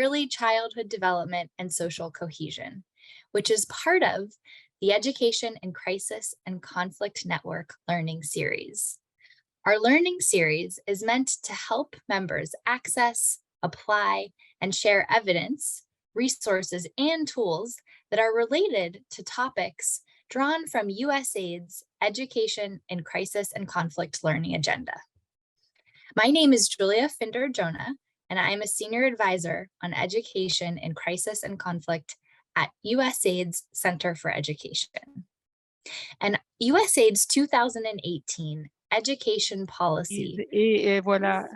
Early Childhood Development and Social Cohesion, which is part of the Education in Crisis and Conflict Network Learning Series. Our learning series is meant to help members access, apply, and share evidence, resources, and tools that are related to topics drawn from USAID's Education in Crisis and Conflict Learning agenda. My name is Julia Finder-Jonah, and I am a Senior Advisor on Education in Crisis and Conflict at USAID's Center for Education. And USAID's 2018 Education Policy. Voilà.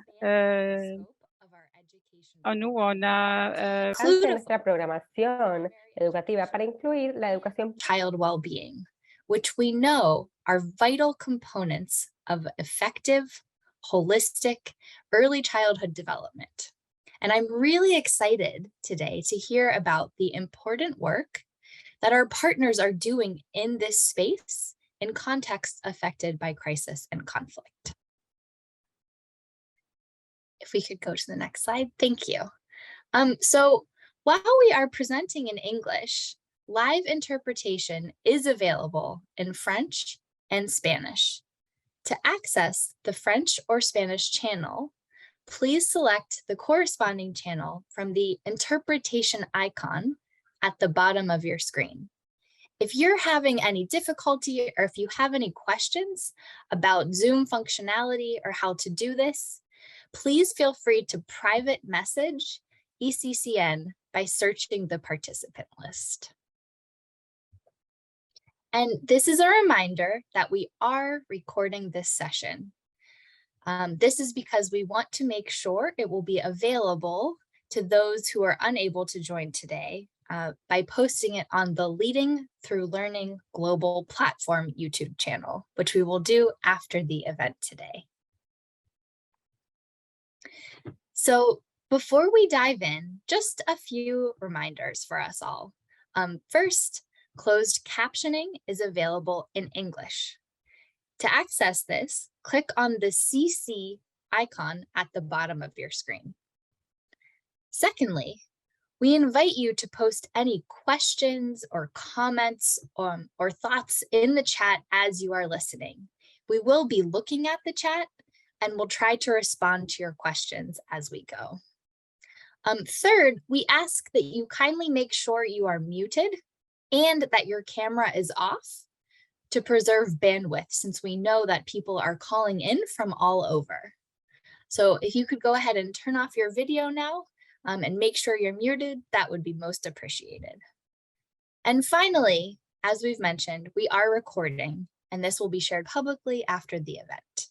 Nous, on a nuestra programación educativa para incluir la educación child well-being, which we know are vital components of effective, holistic, early childhood development. And I'm really excited today to hear about the important work that our partners are doing in this space in contexts affected by crisis and conflict. If we could go to the next slide, thank you. So while we are presenting in English, live interpretation is available in French and Spanish. To access the French or Spanish channel, please select the corresponding channel from the interpretation icon at the bottom of your screen. If you're having any difficulty or if you have any questions about Zoom functionality or how to do this, please feel free to private message ECCN by searching the participant list. And this is a reminder that we are recording this session. This is because we want to make sure it will be available to those who are unable to join today by posting it on the Leading Through Learning Global Platform YouTube channel, which we will do after the event today. So before we dive in, just a few reminders for us all. First, closed captioning is available in English. To access this, click on the CC icon at the bottom of your screen. Secondly, we invite you to post any questions or comments or thoughts in the chat as you are listening. We will be looking at the chat and we'll try to respond to your questions as we go. Third, we ask that you kindly make sure you are muted and that your camera is off to preserve bandwidth, since we know that people are calling in from all over. So if you could go ahead and turn off your video now and make sure you're muted, that would be most appreciated. And finally, as we've mentioned, we are recording, and this will be shared publicly after the event.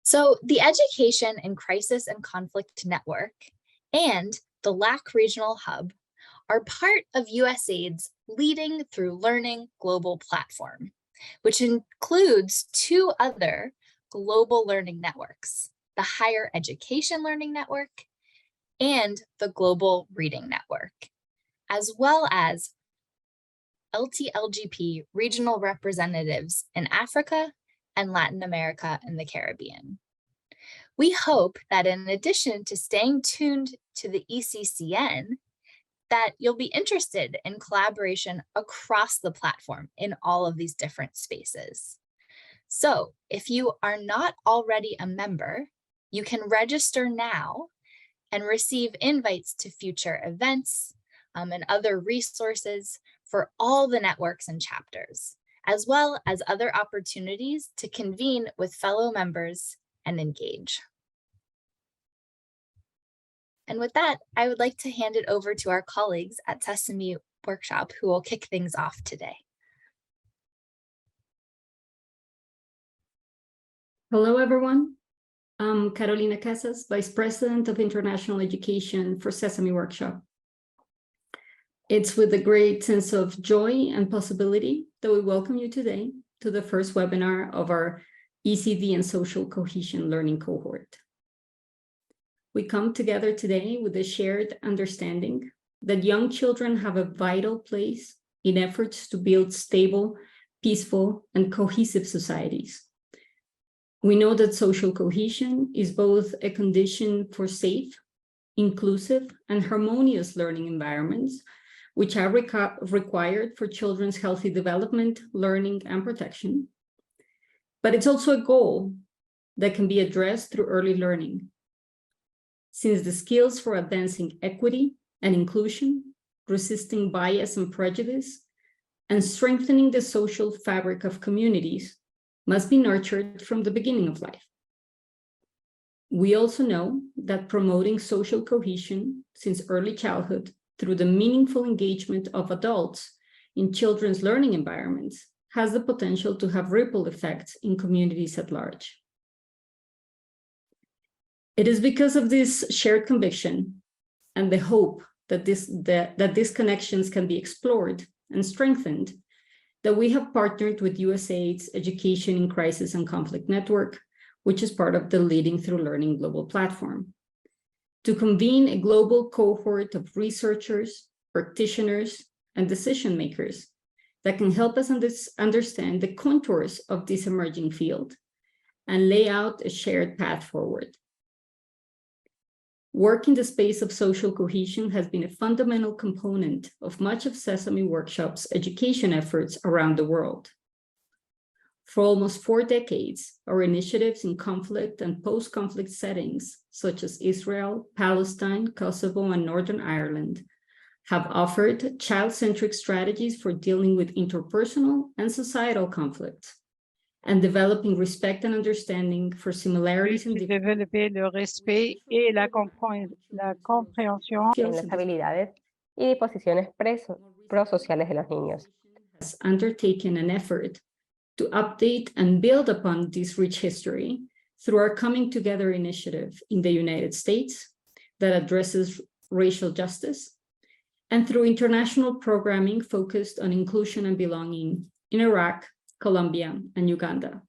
So the Education in Crisis and Conflict Network and the LAC Regional Hub are part of USAID's Leading Through Learning Global Platform, which includes two other global learning networks, the Higher Education Learning Network and the Global Reading Network, as well as LTLGP regional representatives in Africa and Latin America and the Caribbean. We hope that in addition to staying tuned to the ECCN, that you'll be interested in collaboration across the platform in all of these different spaces. So if you are not already a member, you can register now and receive invites to future events and other resources for all the networks and chapters, as well as other opportunities to convene with fellow members and engage. And with that, I would like to hand it over to our colleagues at Sesame Workshop, who will kick things off today. Hello, everyone. I'm Carolina Casas, Vice President of International Education for Sesame Workshop. It's with a great sense of joy and possibility that we welcome you today to the first webinar of our ECD and Social Cohesion Learning Cohort. We come together today with a shared understanding that young children have a vital place in efforts to build stable, peaceful, and cohesive societies. We know that social cohesion is both a condition for safe, inclusive, and harmonious learning environments, which are required for children's healthy development, learning, and protection. But it's also a goal that can be addressed through early learning, since the skills for advancing equity and inclusion, resisting bias and prejudice, and strengthening the social fabric of communities must be nurtured from the beginning of life. We also know that promoting social cohesion since early childhood through the meaningful engagement of adults in children's learning environments has the potential to have ripple effects in communities at large. It is because of this shared conviction and the hope that these connections can be explored and strengthened that we have partnered with USAID's Education in Crisis and Conflict Network, which is part of the Leading Through Learning global platform, to convene a global cohort of researchers, practitioners, and decision makers that can help us understand the contours of this emerging field and lay out a shared path forward. Work in the space of social cohesion has been a fundamental component of much of Sesame Workshop's education efforts around the world. For almost 4 decades, our initiatives in conflict and post-conflict settings, such as Israel, Palestine, Kosovo, and Northern Ireland, have offered child-centric strategies for dealing with interpersonal and societal conflicts, and developing respect and understanding for similarities and développer le respect et la compréhension. En las habilidades y disposiciones prosociales de los niños. Has undertaken an effort to update and build upon this rich history through our Coming Together initiative in the United States that addresses racial justice, and through international programming focused on inclusion and belonging in Iraq, Colombia, and Uganda.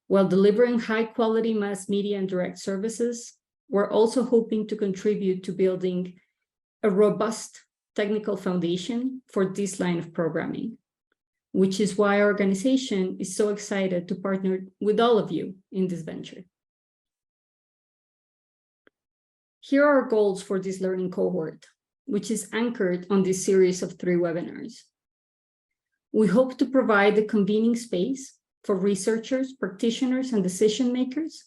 While delivering high-quality mass media and direct services, we're also hoping to contribute to building a robust technical foundation for this line of programming, which is why our organization is so excited to partner with all of you in this venture. Here are our goals for this learning cohort, which is anchored on this series of 3 webinars. We hope to provide a convening space for researchers, practitioners, and decision makers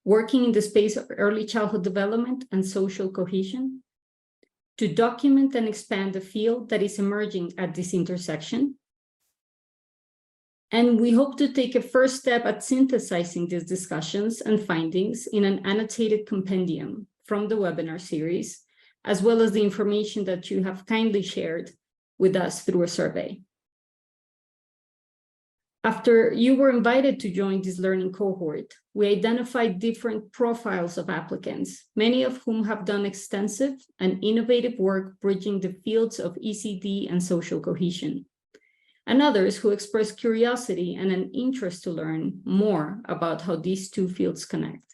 working in the space of early childhood development and social cohesion to document and expand the field that is emerging at this intersection. And we hope to take a first step at synthesizing these discussions and findings in an annotated compendium from the webinar series, as well as the information that you have kindly shared with us through a survey. After you were invited to join this learning cohort, we identified different profiles of applicants, many of whom have done extensive and innovative work bridging the fields of ECD and social cohesion, and others who express curiosity and an interest to learn more about how these 2 fields connect.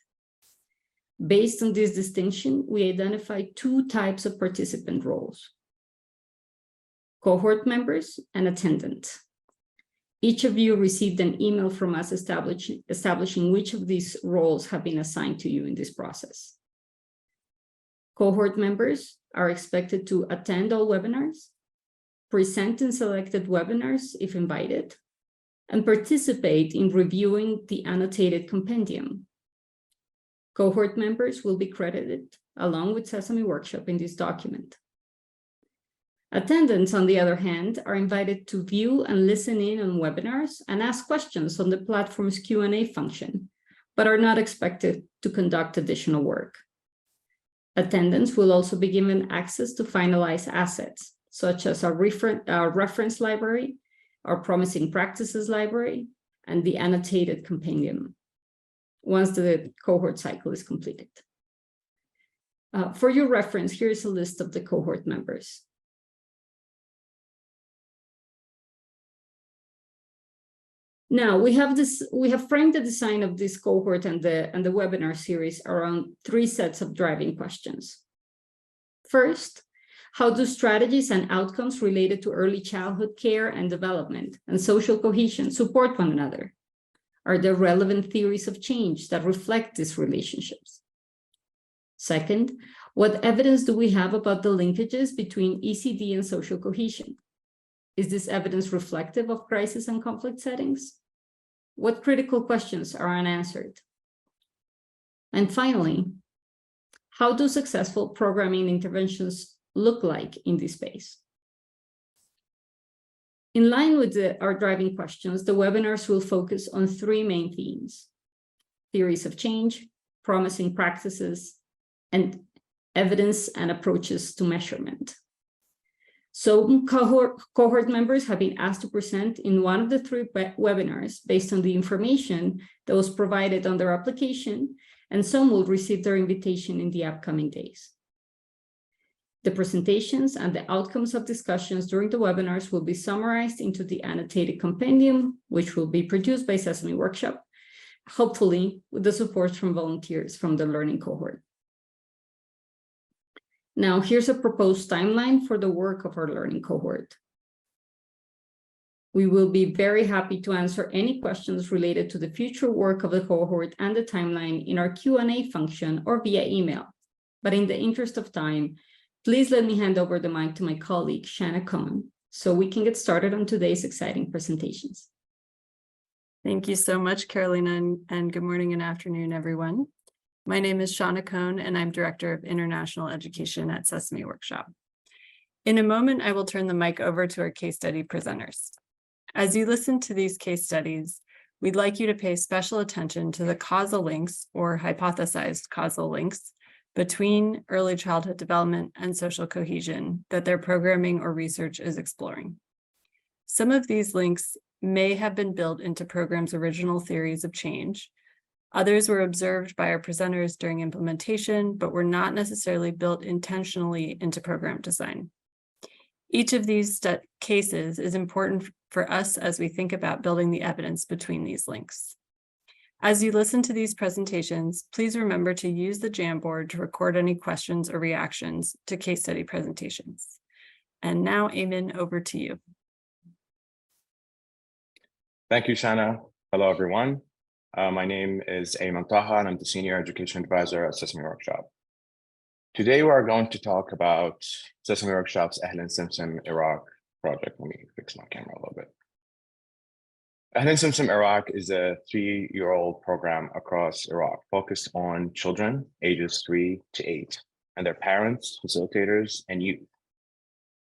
Based on this distinction, we identified 2 types of participant roles: cohort members and attendants. Each of you received an email from us establishing which of these roles have been assigned to you in this process. Cohort members are expected to attend all webinars, present in selected webinars if invited, and participate in reviewing the annotated compendium. Cohort members will be credited along with Sesame Workshop in this document. Attendants, on the other hand, are invited to view and listen in on webinars and ask questions on the platform's Q&A function, but are not expected to conduct additional work. Attendants will also be given access to finalized assets, such as our reference library, our promising practices library, and the annotated compendium, once the cohort cycle is completed. For your reference, here is a list of the cohort members. Now, we have framed the design of this cohort and the webinar series around 3 sets of driving questions. First, how do strategies and outcomes related to early childhood care and development and social cohesion support one another? Are there relevant theories of change that reflect these relationships? Second, what evidence do we have about the linkages between ECD and social cohesion? Is this evidence reflective of crisis and conflict settings? What critical questions are unanswered? And finally, how do successful programming interventions look like in this space? In line with our driving questions, the webinars will focus on three main themes: theories of change, promising practices, and evidence and approaches to measurement. So cohort members have been asked to present in one of the three webinars based on the information that was provided on their application, and some will receive their invitation in the upcoming days. The presentations and the outcomes of discussions during the webinars will be summarized into the annotated compendium, which will be produced by Sesame Workshop, hopefully with the support from volunteers from the learning cohort. Now, here's a proposed timeline for the work of our learning cohort. We will be very happy to answer any questions related to the future work of the cohort and the timeline in our Q&A function or via email. But in the interest of time, please let me hand over the mic to my colleague, Shanna Cohen, so we can get started on today's exciting presentations. Thank you so much, Carolina, and good morning and afternoon, everyone. My name is Shauna Cohn, and I'm Director of International Education at Sesame Workshop. In a moment, I will turn the mic over to our case study presenters. As you listen to these case studies, we'd like you to pay special attention to the causal links or hypothesized causal links between early childhood development and social cohesion that their programming or research is exploring. Some of these links may have been built into programs' original theories of change. Others were observed by our presenters during implementation, but were not necessarily built intentionally into program design. Each of these cases is important for us as we think about building the evidence between these links. As you listen to these presentations, please remember to use the Jamboard to record any questions or reactions to case study presentations. And now, Eamon, over to you. Thank you, Shanna. Hello, everyone. My name is Eamon Taha, and I'm the Senior Education Advisor at Sesame Workshop. Today, we are going to talk about Sesame Workshop's Ahlan Simsim Iraq project. Let me fix my camera a little bit. Ahlan Simsim Iraq is a 3-year-old program across Iraq focused on children ages 3 to 8 and their parents, facilitators, and youth.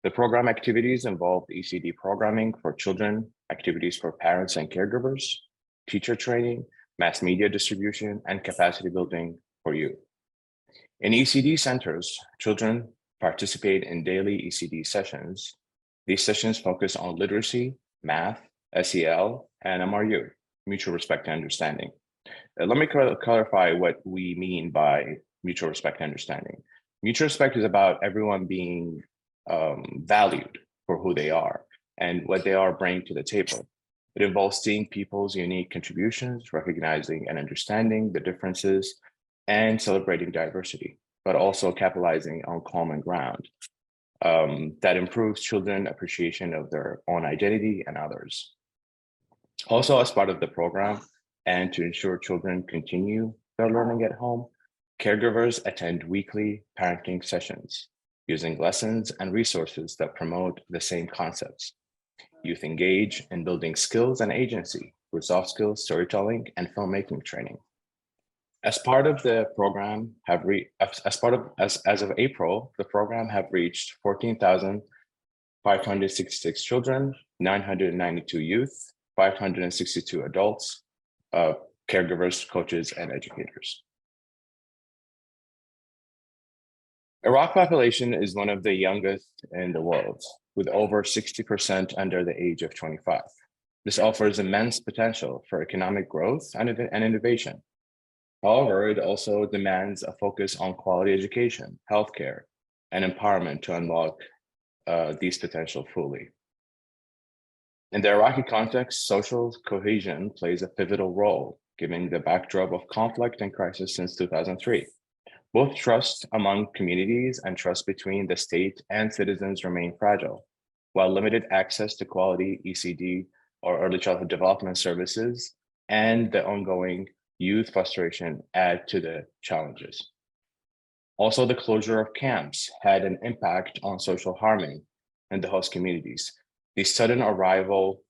The program activities involve ECD programming for children, activities for parents and caregivers, teacher training, mass media distribution, and capacity building for youth. In ECD centers, children participate in daily ECD sessions. These sessions focus on literacy, math, SEL, and MRU, mutual respect and understanding. Let me clarify what we mean by mutual respect and understanding. Mutual respect is about everyone being valued for who they are and what they are bringing to the table. It involves seeing people's unique contributions, recognizing and understanding the differences, and celebrating diversity, but also capitalizing on common ground that improves children's appreciation of their own identity and others. Also, as part of the program, and to ensure children continue their learning at home, caregivers attend weekly parenting sessions using lessons and resources that promote the same concepts. Youth engage in building skills and agency with soft skills, storytelling, and filmmaking training. As part of the program, as of April, the program have reached 14,566 children, 992 youth, 562 adults, caregivers, coaches, and educators. Iraq population is one of the youngest in the world, with over 60% under the age of 25. This offers immense potential for economic growth and innovation. However, it also demands a focus on quality education, healthcare, and empowerment to unlock these potential fully. In the Iraqi context, social cohesion plays a pivotal role, given the backdrop of conflict and crisis since 2003. Both trust among communities and trust between the state and citizens remain fragile, while limited access to quality ECD or early childhood development services and the ongoing youth frustration add to the challenges. Also, the closure of camps had an impact on social harmony in the host communities. The sudden arrival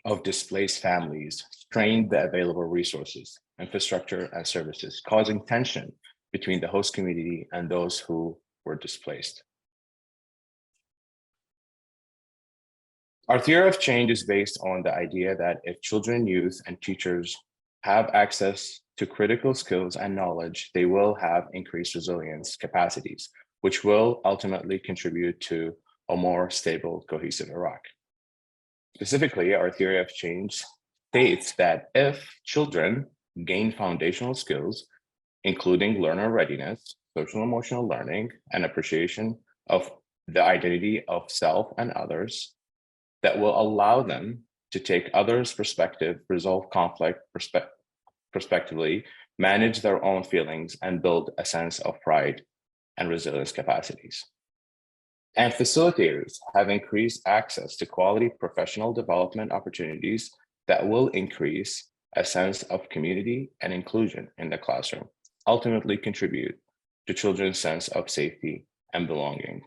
of displaced families strained the available resources, infrastructure, and services, causing tension between the host community and those who were displaced. Our theory of change is based on the idea that if children, youth, and teachers have access to critical skills and knowledge, they will have increased resilience capacities, which will ultimately contribute to a more stable, cohesive Iraq. Specifically, our theory of change states that if children gain foundational skills, including learner readiness, social emotional learning, and appreciation of the identity of self and others, that will allow them to take others' perspective, resolve conflict prospectively, manage their own feelings, and build a sense of pride and resilience capacities. And facilitators have increased access to quality professional development opportunities that will increase a sense of community and inclusion in the classroom, ultimately contribute to children's sense of safety and belonging.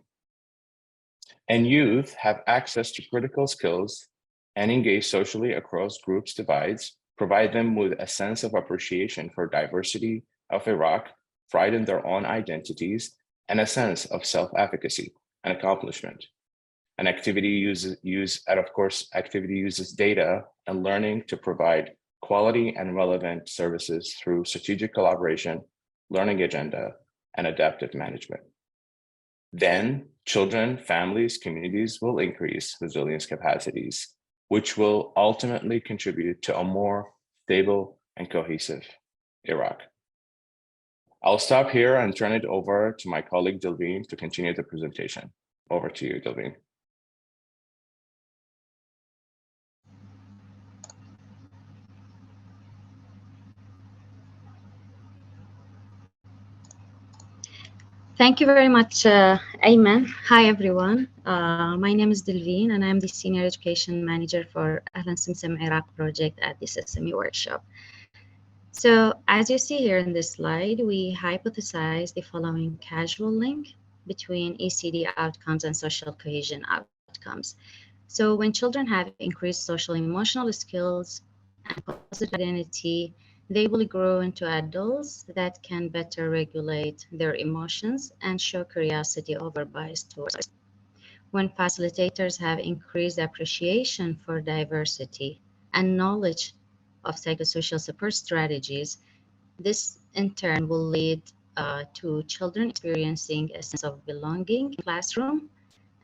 And youth have access to critical skills and engage socially across groups divides, provide them with a sense of appreciation for diversity of Iraq, pride in their own identities, and a sense of self-efficacy and accomplishment. An activity uses data and learning to provide quality and relevant services through strategic collaboration, learning agenda, and adaptive management. Then children, families, communities will increase resilience capacities, which will ultimately contribute to a more stable and cohesive Iraq. I'll stop here and turn it over to my colleague, Delvine, to continue the presentation. Over to you, Delvine. Thank you very much, Ayman. Hi, everyone. My name is Delvine, and I'm the Senior Education Manager for Ahlan Simsim Iraq project at the Sesame Workshop. So as you see here in this slide, we hypothesize the following causal link between ECD outcomes and social cohesion outcomes. So when children have increased social emotional skills and positive identity, they will grow into adults that can better regulate their emotions and show curiosity over bias towards others. When facilitators have increased appreciation for diversity and knowledge of psychosocial support strategies, this in turn will lead to children experiencing a sense of belonging in the classroom,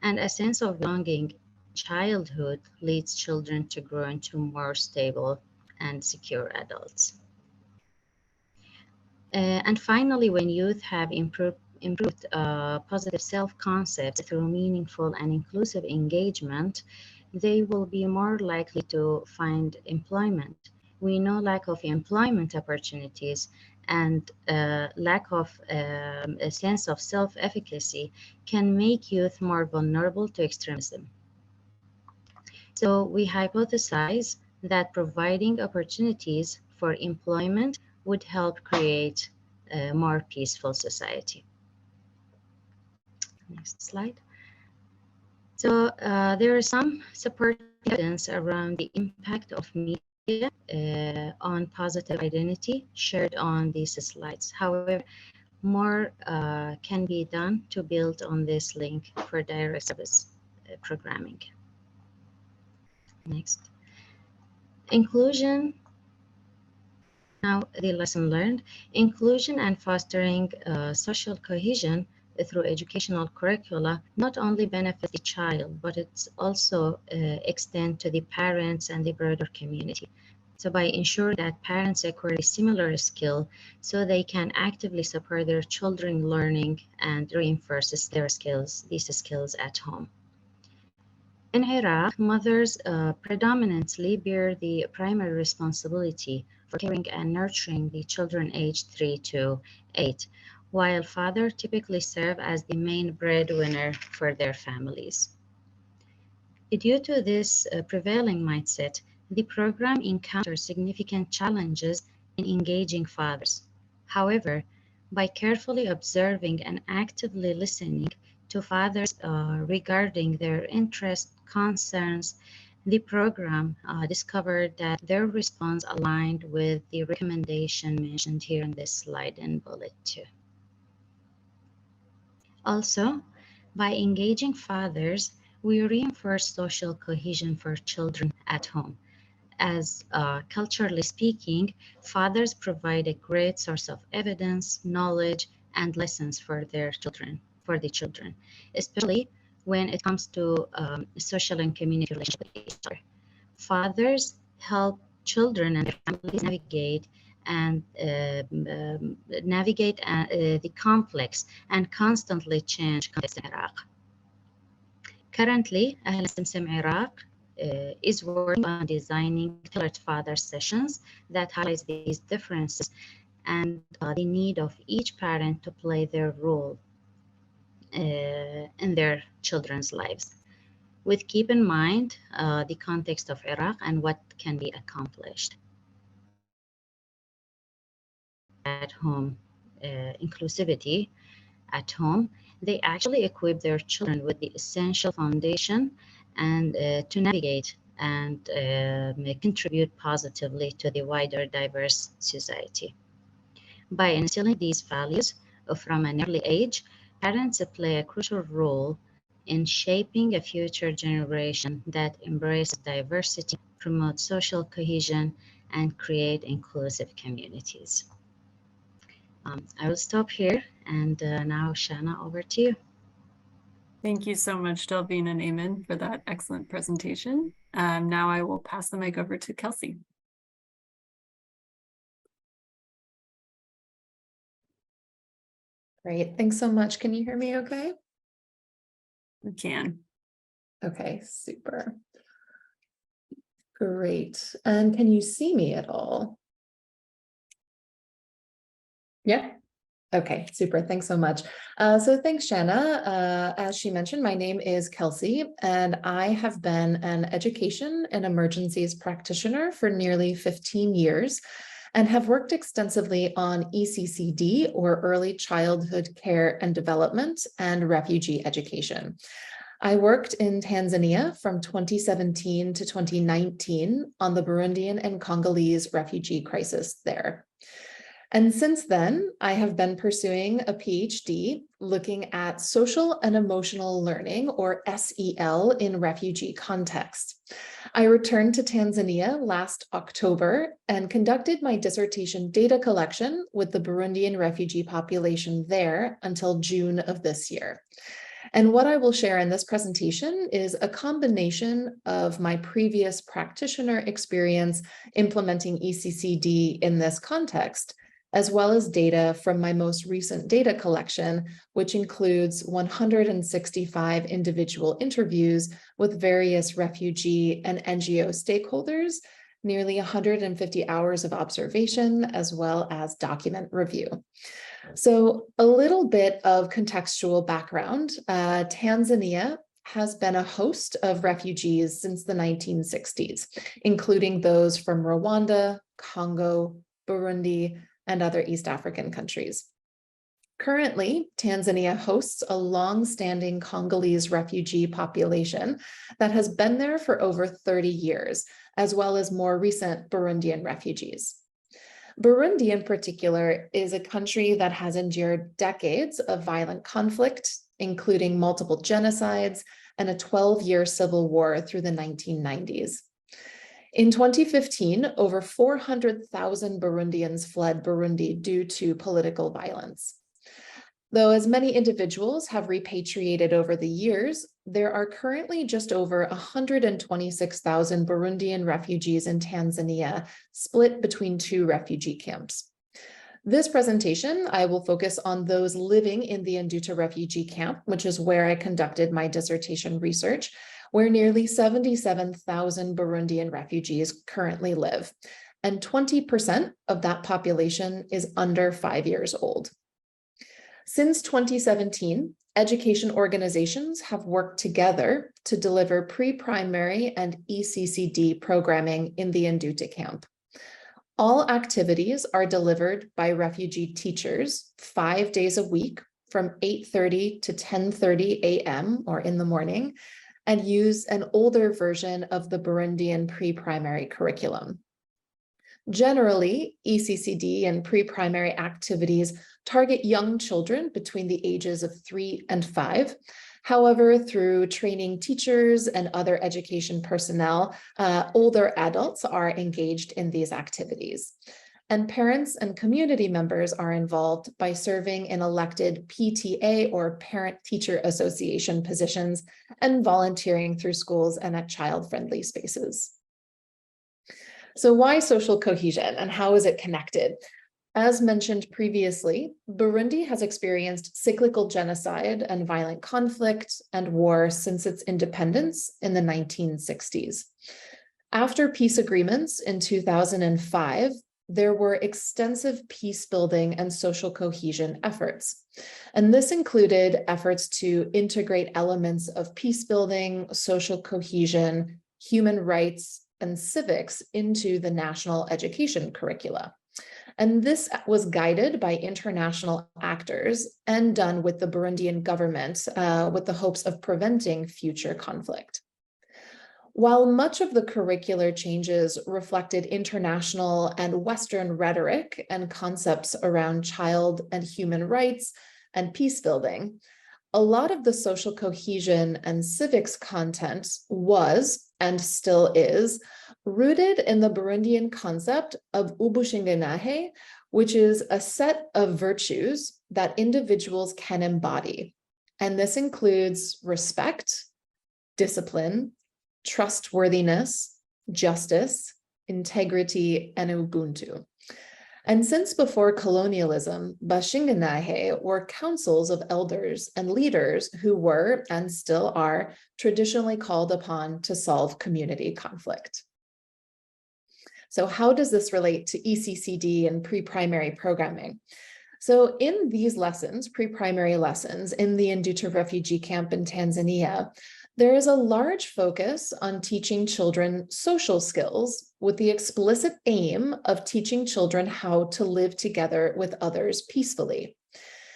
and a sense of belonging in childhood leads children to grow into more stable and secure adults. And finally, when youth have improved positive self-concepts through meaningful and inclusive engagement, they will be more likely to find employment. We know lack of employment opportunities and lack of a sense of self-efficacy can make youth more vulnerable to extremism. So we hypothesize that providing opportunities for employment would help create a more peaceful society. Next slide. So there are some supporting evidence around the impact of media on positive identity shared on these slides. However, more can be done to build on this link for direct service programming. Next. Inclusion. Now, the lesson learned. Inclusion and fostering social cohesion through educational curricula not only benefit the child, but it's also extend to the parents and the broader community. So by ensuring that parents acquire a similar skill, so they can actively support their children learning and reinforces their skills, these skills at home. In Iraq, mothers predominantly bear the primary responsibility for caring and nurturing the children aged 3 to 8, while fathers typically serve as the main breadwinner for their families. Due to this prevailing mindset, the program encounters significant challenges in engaging fathers. However, by carefully observing and actively listening to fathers regarding their interests, concerns, the program discovered that their response aligned with the recommendation mentioned here in this slide in bullet 2. Also, by engaging fathers, we reinforce social cohesion for children at home. As culturally speaking, fathers provide a great source of evidence, knowledge, and lessons for their children, especially when it comes to social and community relationships with each other. Fathers help children and their families navigate the complex and constantly changing context in Iraq. Currently, Ahlan Simsim Iraq is working on designing tailored father sessions that highlights these differences and the need of each parent to play their role in their children's lives, with keep in mind the context of Iraq and what can be accomplished. At home inclusivity at home, they actually equip their children with the essential foundation and to navigate and contribute positively to the wider diverse society. By instilling these values from an early age, parents play a crucial role in shaping a future generation that embraces diversity, promotes social cohesion, and create inclusive communities. I will stop here, and now Shana, over to you. Thank you so much, Delvine and Eamon, for that excellent presentation. Now I will pass the mic over to Kelsey. Great, thanks so much. Can you hear me okay? We can. Okay, super. Great. And can you see me at all? Yeah. Okay, super. Thanks so much. So thanks, Shanna. As she mentioned, my name is Kelsey, and I have been an education and emergencies practitioner for nearly 15 years and have worked extensively on ECCD, or early childhood care and development, and refugee education. I worked in Tanzania from 2017 to 2019 on the Burundian and Congolese refugee crisis there. And since then, I have been pursuing a PhD looking at social and emotional learning, or SEL, in refugee context. I returned to Tanzania last October and conducted my dissertation data collection with the Burundian refugee population there until June of this year. And what I will share in this presentation is a combination of my previous practitioner experience implementing ECCD in this context, as well as data from my most recent data collection, which includes 165 individual interviews with various refugee and NGO stakeholders, nearly 150 hours of observation, as well as document review. So a little bit of contextual background. Tanzania has been a host of refugees since the 1960s, including those from Rwanda, Congo, Burundi, and other East African countries. Currently, Tanzania hosts a long-standing Congolese refugee population that has been there for over 30 years, as well as more recent Burundian refugees. Burundi in particular is a country that has endured decades of violent conflict, including multiple genocides and a 12-year civil war through the 1990s. In 2015, over 400,000 Burundians fled Burundi due to political violence. Though as many individuals have repatriated over the years, there are currently just over 126,000 Burundian refugees in Tanzania, split between two refugee camps. This presentation, I will focus on those living in the Nduta refugee camp, which is where I conducted my dissertation research, where nearly 77,000 Burundian refugees currently live, and 20% of that population is under 5 years old. Since 2017, education organizations have worked together to deliver pre-primary and ECCD programming in the Nduta camp. All activities are delivered by refugee teachers 5 days a week from 8:30 to 10:30 a.m. or in the morning, and use an older version of the Burundian pre-primary curriculum. Generally, ECCD and pre-primary activities target young children between the ages of 3 and 5. However, through training teachers and other education personnel, older adults are engaged in these activities. And parents and community members are involved by serving in elected PTA or parent-teacher association positions and volunteering through schools and at child-friendly spaces. So why social cohesion and how is it connected? As mentioned previously, Burundi has experienced cyclical genocide and violent conflict and war since its independence in the 1960s. After peace agreements in 2005, there were extensive peace building and social cohesion efforts. And this included efforts to integrate elements of peace building, social cohesion, human rights, and civics into the national education curricula. And this was guided by international actors and done with the Burundian government with the hopes of preventing future conflict. While much of the curricular changes reflected international and Western rhetoric and concepts around child and human rights and peace building, a lot of the social cohesion and civics content was, and still is, rooted in the Burundian concept of ubushingenahe, which is a set of virtues that individuals can embody. And this includes respect, discipline, trustworthiness, justice, integrity, and Ubuntu. And since before colonialism, Bashingenahe were councils of elders and leaders who were, and still are, traditionally called upon to solve community conflict. So how does this relate to ECCD and pre-primary programming? So in these lessons, pre-primary lessons in the Nduta refugee camp in Tanzania, there is a large focus on teaching children social skills with the explicit aim of teaching children how to live together with others peacefully.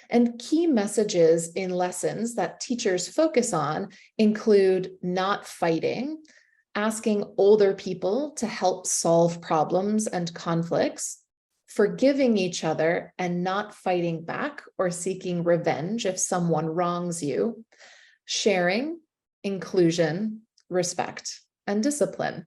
And key messages in lessons that teachers focus on include not fighting, asking older people to help solve problems and conflicts, forgiving each other and not fighting back or seeking revenge if someone wrongs you, sharing, inclusion, respect, and discipline.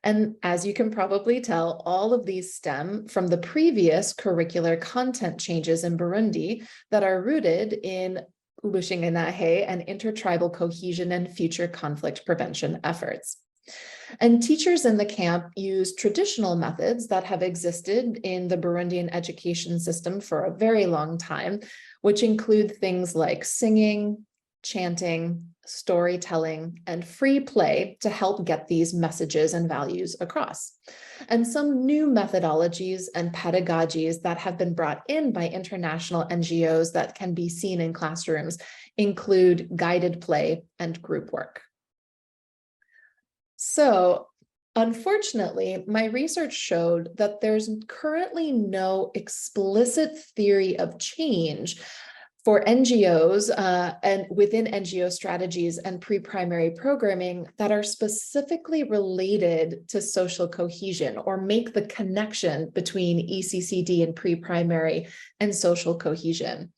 And as you can probably tell, all of these stem from the previous curricular content changes in Burundi that are rooted in ubushingenahe and intertribal cohesion and future conflict prevention efforts. And teachers in the camp use traditional methods that have existed in the Burundian education system for a very long time, which include things like singing, chanting, storytelling, and free play to help get these messages and values across. And some new methodologies and pedagogies that have been brought in by international NGOs that can be seen in classrooms include guided play and group work. So, unfortunately, my research showed that there's currently no explicit theory of change for NGOs and within NGO strategies and pre-primary programming that are specifically related to social cohesion or make the connection between ECCD and pre-primary and social cohesion.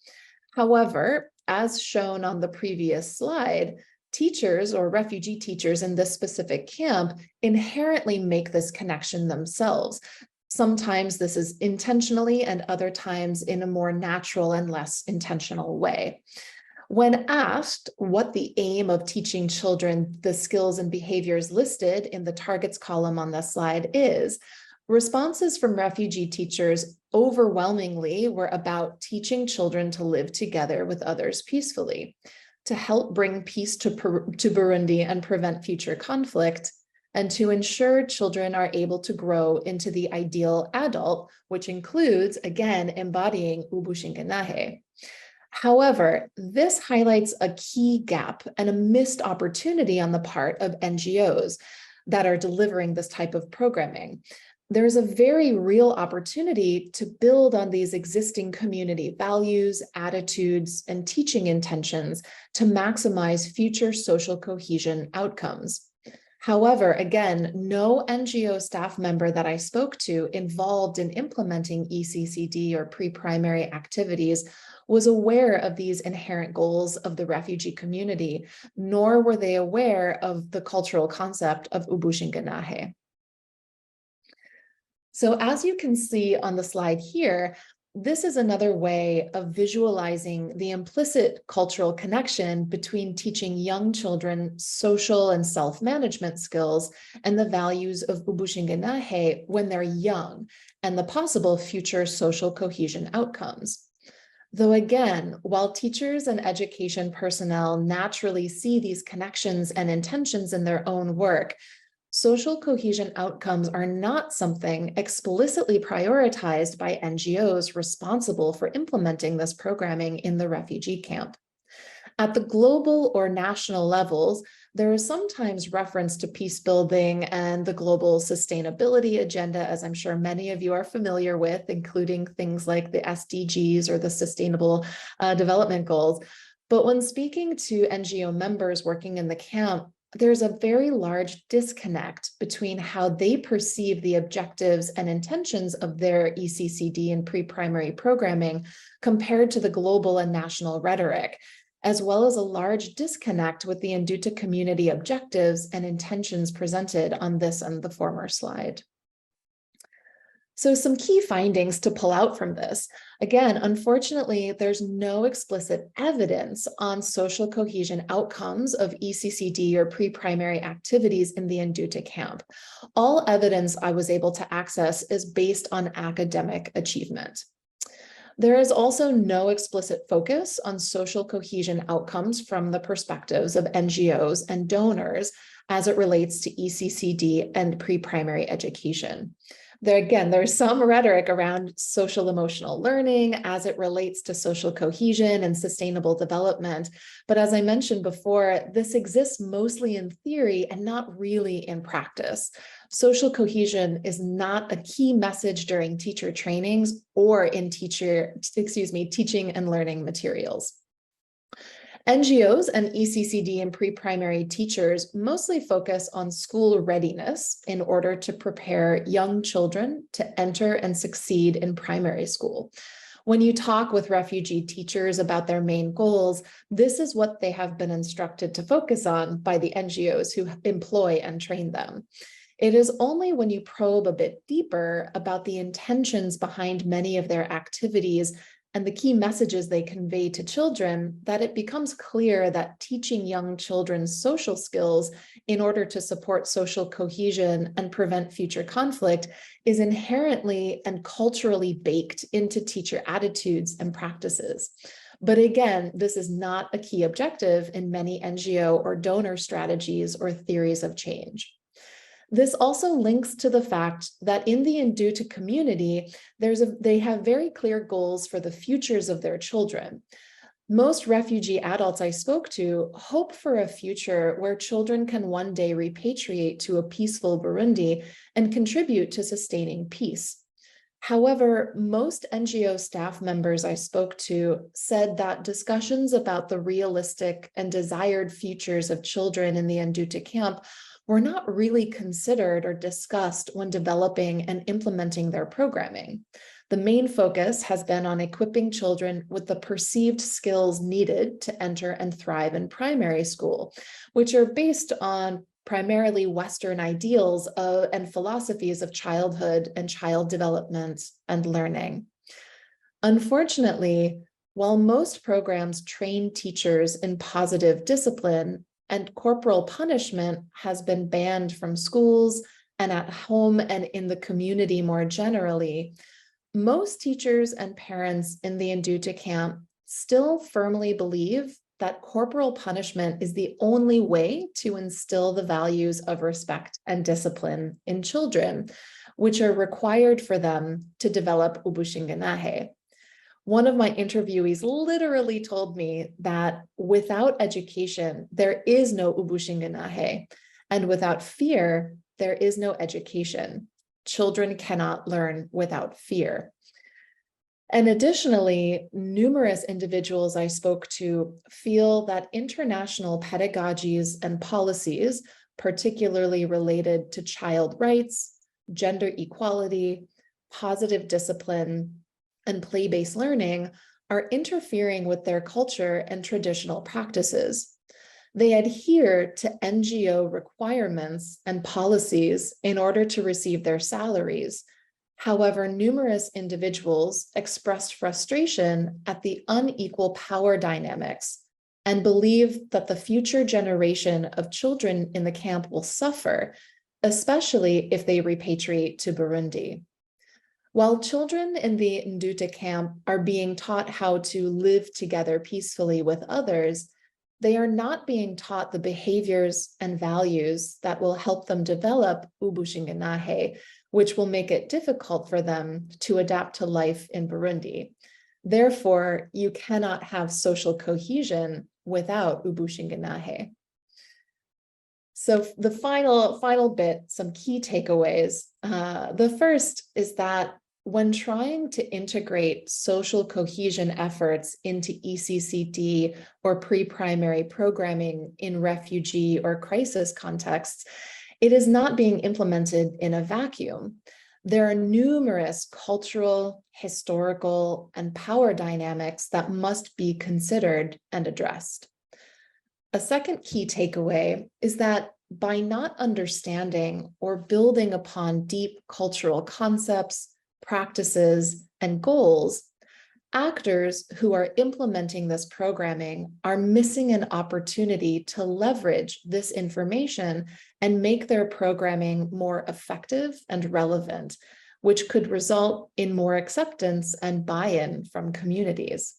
However, as shown on the previous slide, teachers or refugee teachers in this specific camp inherently make this connection themselves. Sometimes this is intentionally and other times in a more natural and less intentional way. When asked what the aim of teaching children the skills and behaviors listed in the targets column on this slide is, responses from refugee teachers overwhelmingly were about teaching children to live together with others peacefully, to help bring peace to Burundi and prevent future conflict, and to ensure children are able to grow into the ideal adult, which includes, again, embodying ubushingenahe. However, this highlights a key gap and a missed opportunity on the part of NGOs that are delivering this type of programming. There's a very real opportunity to build on these existing community values, attitudes, and teaching intentions to maximize future social cohesion outcomes. However, again, no NGO staff member that I spoke to involved in implementing ECCD or pre-primary activities was aware of these inherent goals of the refugee community, nor were they aware of the cultural concept of ubushingenahe. So as you can see on the slide here, this is another way of visualizing the implicit cultural connection between teaching young children social and self-management skills and the values of ubushingenahe when they're young, and the possible future social cohesion outcomes. Though again, while teachers and education personnel naturally see these connections and intentions in their own work, social cohesion outcomes are not something explicitly prioritized by NGOs responsible for implementing this programming in the refugee camp. At the global or national levels, there is sometimes reference to peace building and the global sustainability agenda, as I'm sure many of you are familiar with, including things like the SDGs or the Sustainable Development Goals. But when speaking to NGO members working in the camp, there's a very large disconnect between how they perceive the objectives and intentions of their ECCD and pre-primary programming compared to the global and national rhetoric, as well as a large disconnect with the Nduta community objectives and intentions presented on this and the former slide. So some key findings to pull out from this. Again, unfortunately, there's no explicit evidence on social cohesion outcomes of ECCD or pre-primary activities in the Nduta camp. All evidence I was able to access is based on academic achievement. There is also no explicit focus on social cohesion outcomes from the perspectives of NGOs and donors as it relates to ECCD and pre-primary education. There's some rhetoric around social emotional learning as it relates to social cohesion and sustainable development. But as I mentioned before, this exists mostly in theory and not really in practice. Social cohesion is not a key message during teacher trainings or in teaching and learning materials. NGOs and ECCD and pre-primary teachers mostly focus on school readiness in order to prepare young children to enter and succeed in primary school. When you talk with refugee teachers about their main goals, this is what they have been instructed to focus on by the NGOs who employ and train them. It is only when you probe a bit deeper about the intentions behind many of their activities and the key messages they convey to children that it becomes clear that teaching young children social skills in order to support social cohesion and prevent future conflict is inherently and culturally baked into teacher attitudes and practices. But again, this is not a key objective in many NGO or donor strategies or theories of change. This also links to the fact that in the Nduta community, they have very clear goals for the futures of their children. Most refugee adults I spoke to hope for a future where children can one day repatriate to a peaceful Burundi and contribute to sustaining peace. However, most NGO staff members I spoke to said that discussions about the realistic and desired futures of children in the Nduta camp were not really considered or discussed when developing and implementing their programming. The main focus has been on equipping children with the perceived skills needed to enter and thrive in primary school, which are based on primarily Western ideals and philosophies of childhood and child development and learning. Unfortunately, while most programs train teachers in positive discipline, and corporal punishment has been banned from schools and at home and in the community more generally, most teachers and parents in the Nduta camp still firmly believe that corporal punishment is the only way to instill the values of respect and discipline in children, which are required for them to develop ubushingenahe. One of my interviewees literally told me that without education, there is no ubushingenahe, and without fear, there is no education. Children cannot learn without fear. And additionally, numerous individuals I spoke to feel that international pedagogies and policies, particularly related to child rights, gender equality, positive discipline, and play-based learning, are interfering with their culture and traditional practices. They adhere to NGO requirements and policies in order to receive their salaries. However, numerous individuals expressed frustration at the unequal power dynamics and believe that the future generation of children in the camp will suffer, especially if they repatriate to Burundi. While children in the Nduta camp are being taught how to live together peacefully with others, they are not being taught the behaviors and values that will help them develop ubushingenahe, which will make it difficult for them to adapt to life in Burundi. Therefore, you cannot have social cohesion without ubushingenahe. So the final bit, some key takeaways. The first is that when trying to integrate social cohesion efforts into ECCD or pre-primary programming in refugee or crisis contexts, it is not being implemented in a vacuum. There are numerous cultural, historical, and power dynamics that must be considered and addressed. A second key takeaway is that by not understanding or building upon deep cultural concepts, practices, and goals, actors who are implementing this programming are missing an opportunity to leverage this information and make their programming more effective and relevant, which could result in more acceptance and buy-in from communities.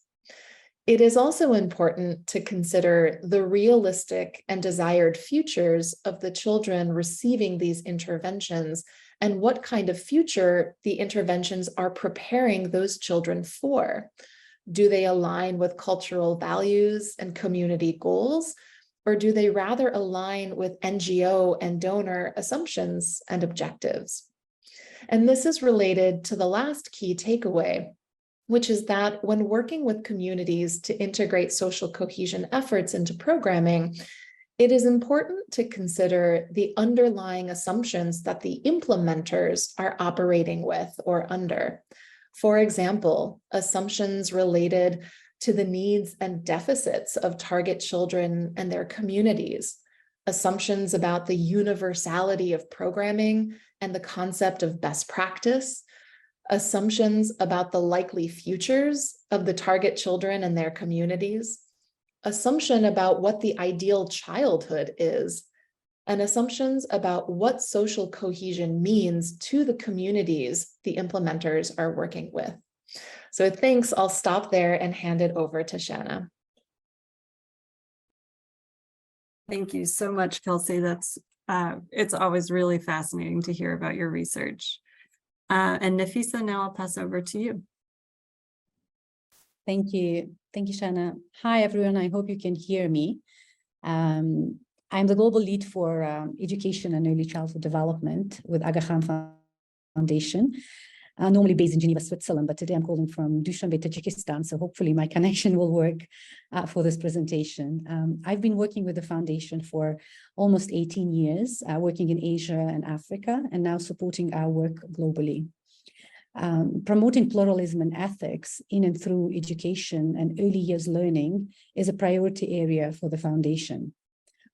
It is also important to consider the realistic and desired futures of the children receiving these interventions and what kind of future the interventions are preparing those children for. Do they align with cultural values and community goals, or do they rather align with NGO and donor assumptions and objectives? And this is related to the last key takeaway, which is that when working with communities to integrate social cohesion efforts into programming, it is important to consider the underlying assumptions that the implementers are operating with or under. For example, assumptions related to the needs and deficits of target children and their communities, assumptions about the universality of programming and the concept of best practice, assumptions about the likely futures of the target children and their communities, assumption about what the ideal childhood is, and assumptions about what social cohesion means to the communities the implementers are working with. So thanks, I'll stop there and hand it over to Shanna. Thank you so much, Kelsey. It's always really fascinating to hear about your research. And Nafisa, now I'll pass over to you. Thank you. Thank you, Shanna. Hi, everyone. I hope you can hear me. I'm the global lead for education and early childhood development with Agra Foundation, normally based in Geneva, Switzerland, but today I'm calling from Dushanbe, Tajikistan, so hopefully my connection will work for this presentation. I've been working with the foundation for almost 18 years, working in Asia and Africa, and now supporting our work globally. Promoting pluralism and ethics in and through education and early years learning is a priority area for the foundation.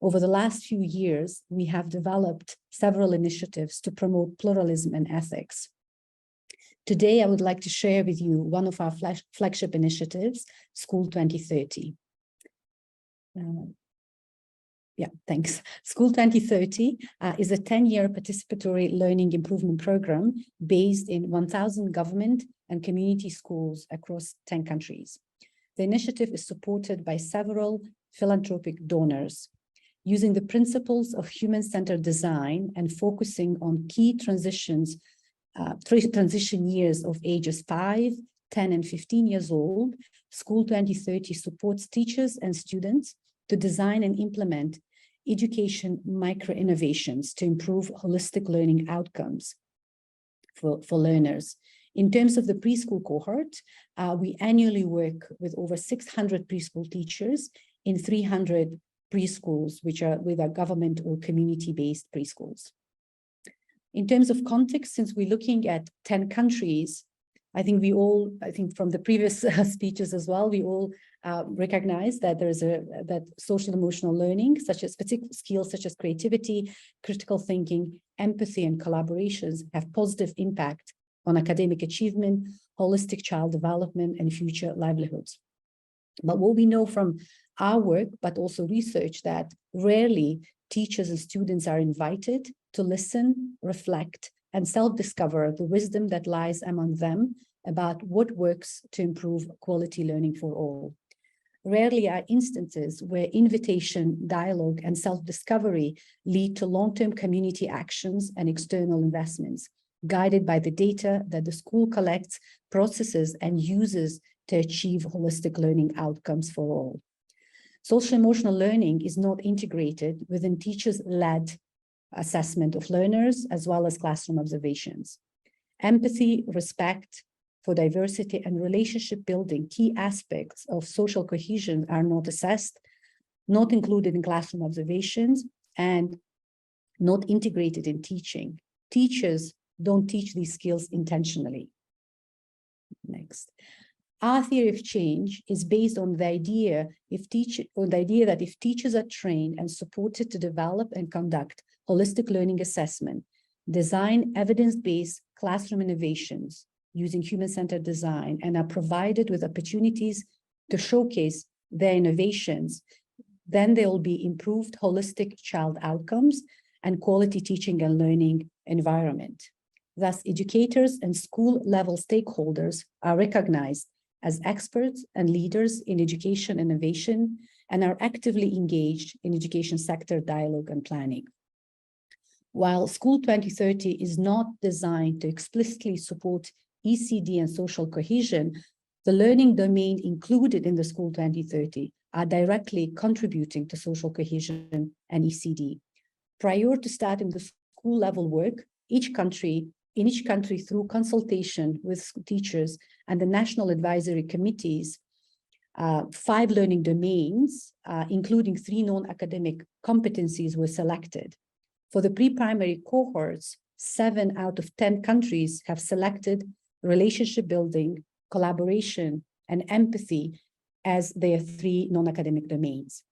Over the last few years, we have developed several initiatives to promote pluralism and ethics. Today, I would like to share with you one of our flagship initiatives, School 2030. Thanks. School 2030 is a 10-year participatory learning improvement program based in 1,000 government and community schools across 10 countries. The initiative is supported by several philanthropic donors, using the principles of human-centered design and focusing on key transition years of ages 5 10 and 15 years old, School 2030 supports teachers and students to design and implement education micro-innovations to improve holistic learning outcomes for learners. In terms of the preschool cohort, we annually work with over 600 preschool teachers in 300 preschools, which are with our government or community-based preschools. In terms of context, since we're looking at 10 countries, I think from the previous speeches as well, we all recognize that that social emotional learning, such as particular skills such as creativity, critical thinking, empathy, and collaborations have positive impact on academic achievement, holistic child development, and future livelihoods. But what we know from our work, but also research, that rarely teachers and students are invited to listen, reflect, and self-discover the wisdom that lies among them about what works to improve quality learning for all. Rarely are instances where invitation, dialogue, and self-discovery lead to long-term community actions and external investments, guided by the data that the school collects, processes, and uses to achieve holistic learning outcomes for all. Social emotional learning is not integrated within teachers-led assessment of learners, as well as classroom observations. Empathy, respect for diversity, and relationship building, key aspects of social cohesion, are not assessed, not included in classroom observations, and not integrated in teaching. Teachers don't teach these skills intentionally. Next. Our theory of change is based on the idea that if teachers are trained and supported to develop and conduct holistic learning assessment, design evidence-based classroom innovations using human-centered design, and are provided with opportunities to showcase their innovations, then there will be improved holistic child outcomes and quality teaching and learning environment. Thus, educators and school-level stakeholders are recognized as experts and leaders in education innovation and are actively engaged in education sector dialogue and planning. While School 2030 is not designed to explicitly support ECD and social cohesion, the learning domain included in the School 2030 are directly contributing to social cohesion and ECD. Prior to starting the school level work, in each country through consultation with teachers and the national advisory committees, 5 learning domains, including 3 non-academic competencies, were selected. For the pre-primary cohorts, 7 out of 10 countries have selected relationship building, collaboration, and empathy as their 3 non-academic domains.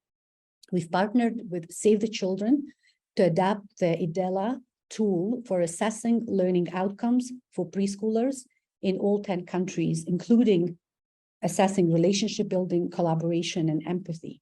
We've partnered with Save the Children to adapt the IDELA tool for assessing learning outcomes for preschoolers in all 10 countries, including assessing relationship building, collaboration, and empathy.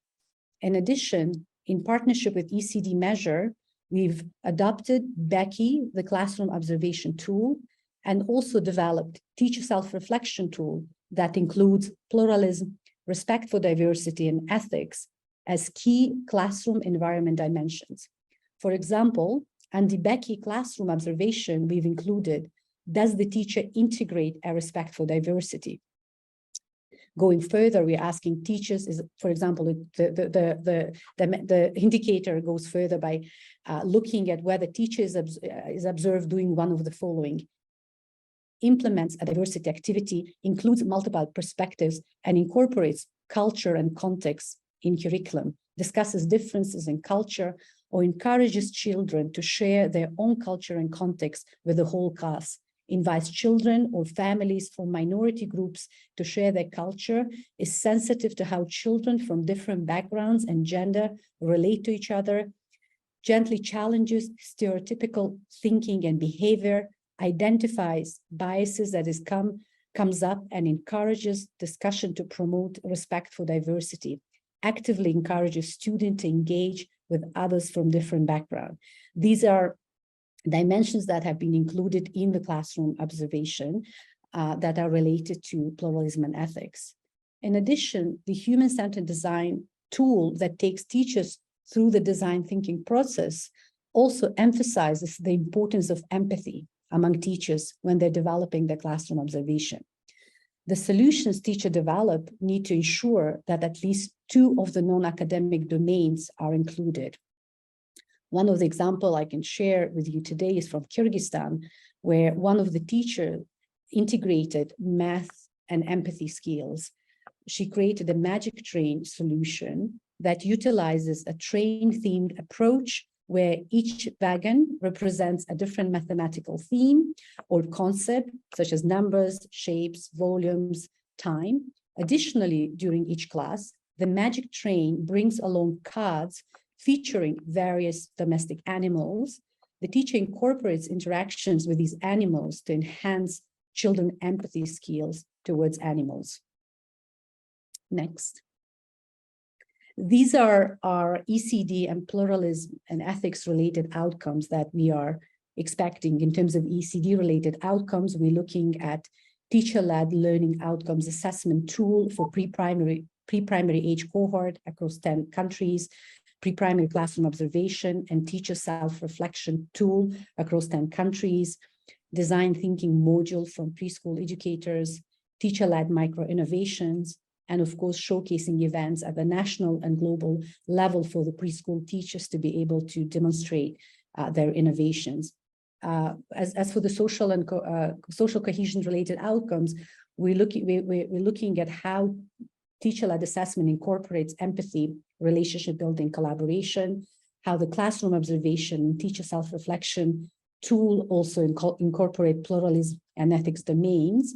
In addition, in partnership with ECD Measure, we've adopted Becky, the classroom observation tool, and also developed teacher self-reflection tool that includes pluralism, respect for diversity, and ethics as key classroom environment dimensions. For example, on the Becky classroom observation, we've included, does the teacher integrate a respect for diversity? Going further, we're asking teachers, for example, the indicator goes further by looking at whether teacher is observed doing one of the following: implements a diversity activity, includes multiple perspectives, and incorporates culture and context in curriculum, discusses differences in culture, or encourages children to share their own culture and context with the whole class, invites children or families from minority groups to share their culture, is sensitive to how children from different backgrounds and gender relate to each other, gently challenges stereotypical thinking and behavior, identifies biases that comes up, and encourages discussion to promote respect for diversity, actively encourages students to engage with others from different backgrounds. These are dimensions that have been included in the classroom observation that are related to pluralism and ethics. In addition, the human-centered design tool that takes teachers through the design thinking process also emphasizes the importance of empathy among teachers when they're developing their classroom observation. The solutions teachers develop need to ensure that at least 2 of the non-academic domains are included. One of the examples I can share with you today is from Kyrgyzstan, where one of the teachers integrated math and empathy skills. She created a magic train solution that utilizes a train-themed approach where each wagon represents a different mathematical theme or concept, such as numbers, shapes, volumes, time. Additionally, during each class, the magic train brings along cards featuring various domestic animals. The teacher incorporates interactions with these animals to enhance children's empathy skills towards animals. Next. These are our ECD and pluralism and ethics related outcomes that we are expecting. In terms of ECD related outcomes, we're looking at teacher-led learning outcomes assessment tool for pre-primary age cohort across 10 countries, pre-primary classroom observation and teacher self-reflection tool across 10 countries, design thinking module from preschool educators, teacher-led micro-innovations, and of course, showcasing events at the national and global level for the preschool teachers to be able to demonstrate their innovations. As for the social and social cohesion related outcomes, we're looking at how teacher-led assessment incorporates empathy, relationship building, collaboration, how the classroom observation and teacher self-reflection tool also incorporate pluralism and ethics domains,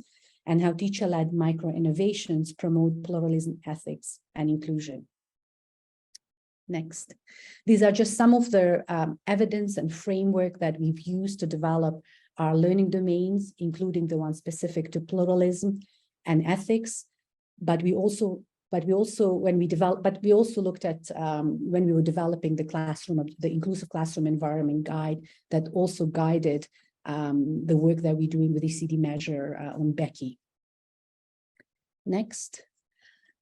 and how teacher-led micro-innovations promote pluralism, ethics, and inclusion. Next. These are just some of the evidence and framework that we've used to develop our learning domains, including the ones specific to pluralism and ethics. But we also looked at when we were developing the inclusive classroom environment guide that also guided the work that we're doing with ECD measure on Becky. Next.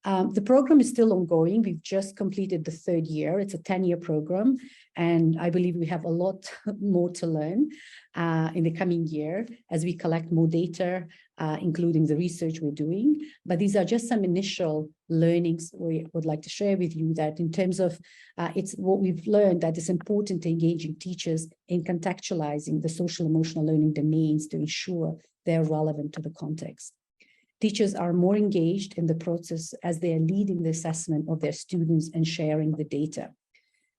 The program is still ongoing. We've just completed the 3rd year. It's a 10-year program, and I believe we have a lot more to learn in the coming year as we collect more data, including the research we're doing. But these are just some initial learnings we would like to share with you, that in terms of it's what we've learned, that it's important to engaging teachers in contextualizing the social emotional learning domains to ensure they're relevant to the context. Teachers are more engaged in the process as they are leading the assessment of their students and sharing the data.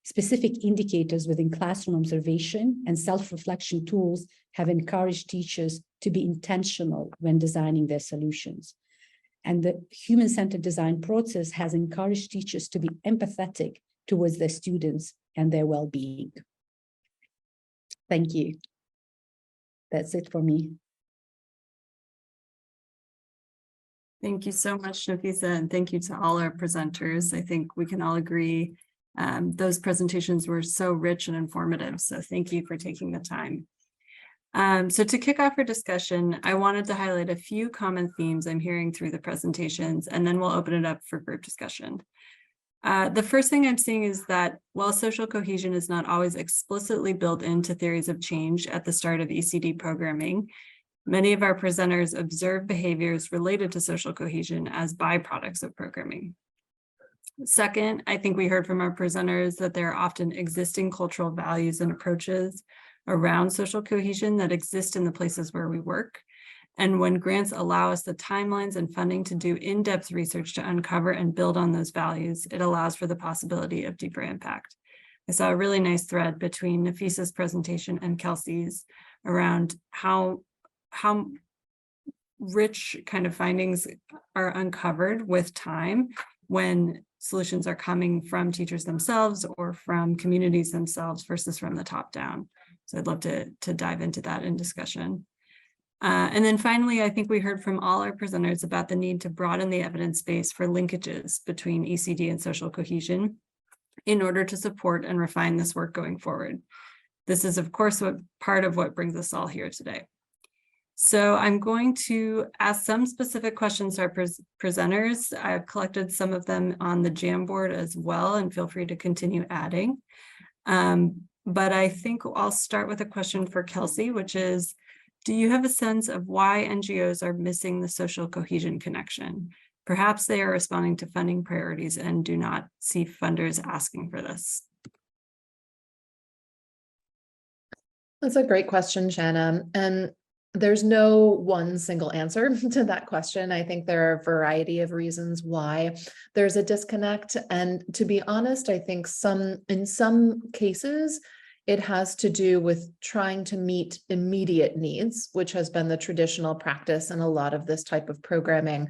Specific indicators within classroom observation and self-reflection tools have encouraged teachers to be intentional when designing their solutions. And the human-centered design process has encouraged teachers to be empathetic towards their students and their well-being. Thank you. That's it for me. Thank you so much, Nafisa, and thank you to all our presenters. I think we can all agree those presentations were so rich and informative, so thank you for taking the time. So to kick off our discussion, I wanted to highlight a few common themes I'm hearing through the presentations, and then we'll open it up for group discussion. The first thing I'm seeing is that while social cohesion is not always explicitly built into theories of change at the start of ECD programming, many of our presenters observe behaviors related to social cohesion as byproducts of programming. Second, I think we heard from our presenters that there are often existing cultural values and approaches around social cohesion that exist in the places where we work. And when grants allow us the timelines and funding to do in-depth research to uncover and build on those values, it allows for the possibility of deeper impact. I saw a really nice thread between Nafisa's presentation and Kelsey's around how rich kind of findings are uncovered with time when solutions are coming from teachers themselves or from communities themselves versus from the top down. So I'd love to dive into that in discussion. And then finally, I think we heard from all our presenters about the need to broaden the evidence base for linkages between ECD and social cohesion in order to support and refine this work going forward. This is, of course, part of what brings us all here today. So I'm going to ask some specific questions to our presenters. I've collected some of them on the Jamboard as well, and feel free to continue adding. But I think I'll start with a question for Kelsey, which is, Do you have a sense of why NGOs are missing the social cohesion connection? Perhaps they are responding to funding priorities and do not see funders asking for this. That's a great question, Shanna. And there's no one single answer to that question. I think there are a variety of reasons why there's a disconnect. And to be honest, I think in some cases, it has to do with trying to meet immediate needs, which has been the traditional practice in a lot of this type of programming.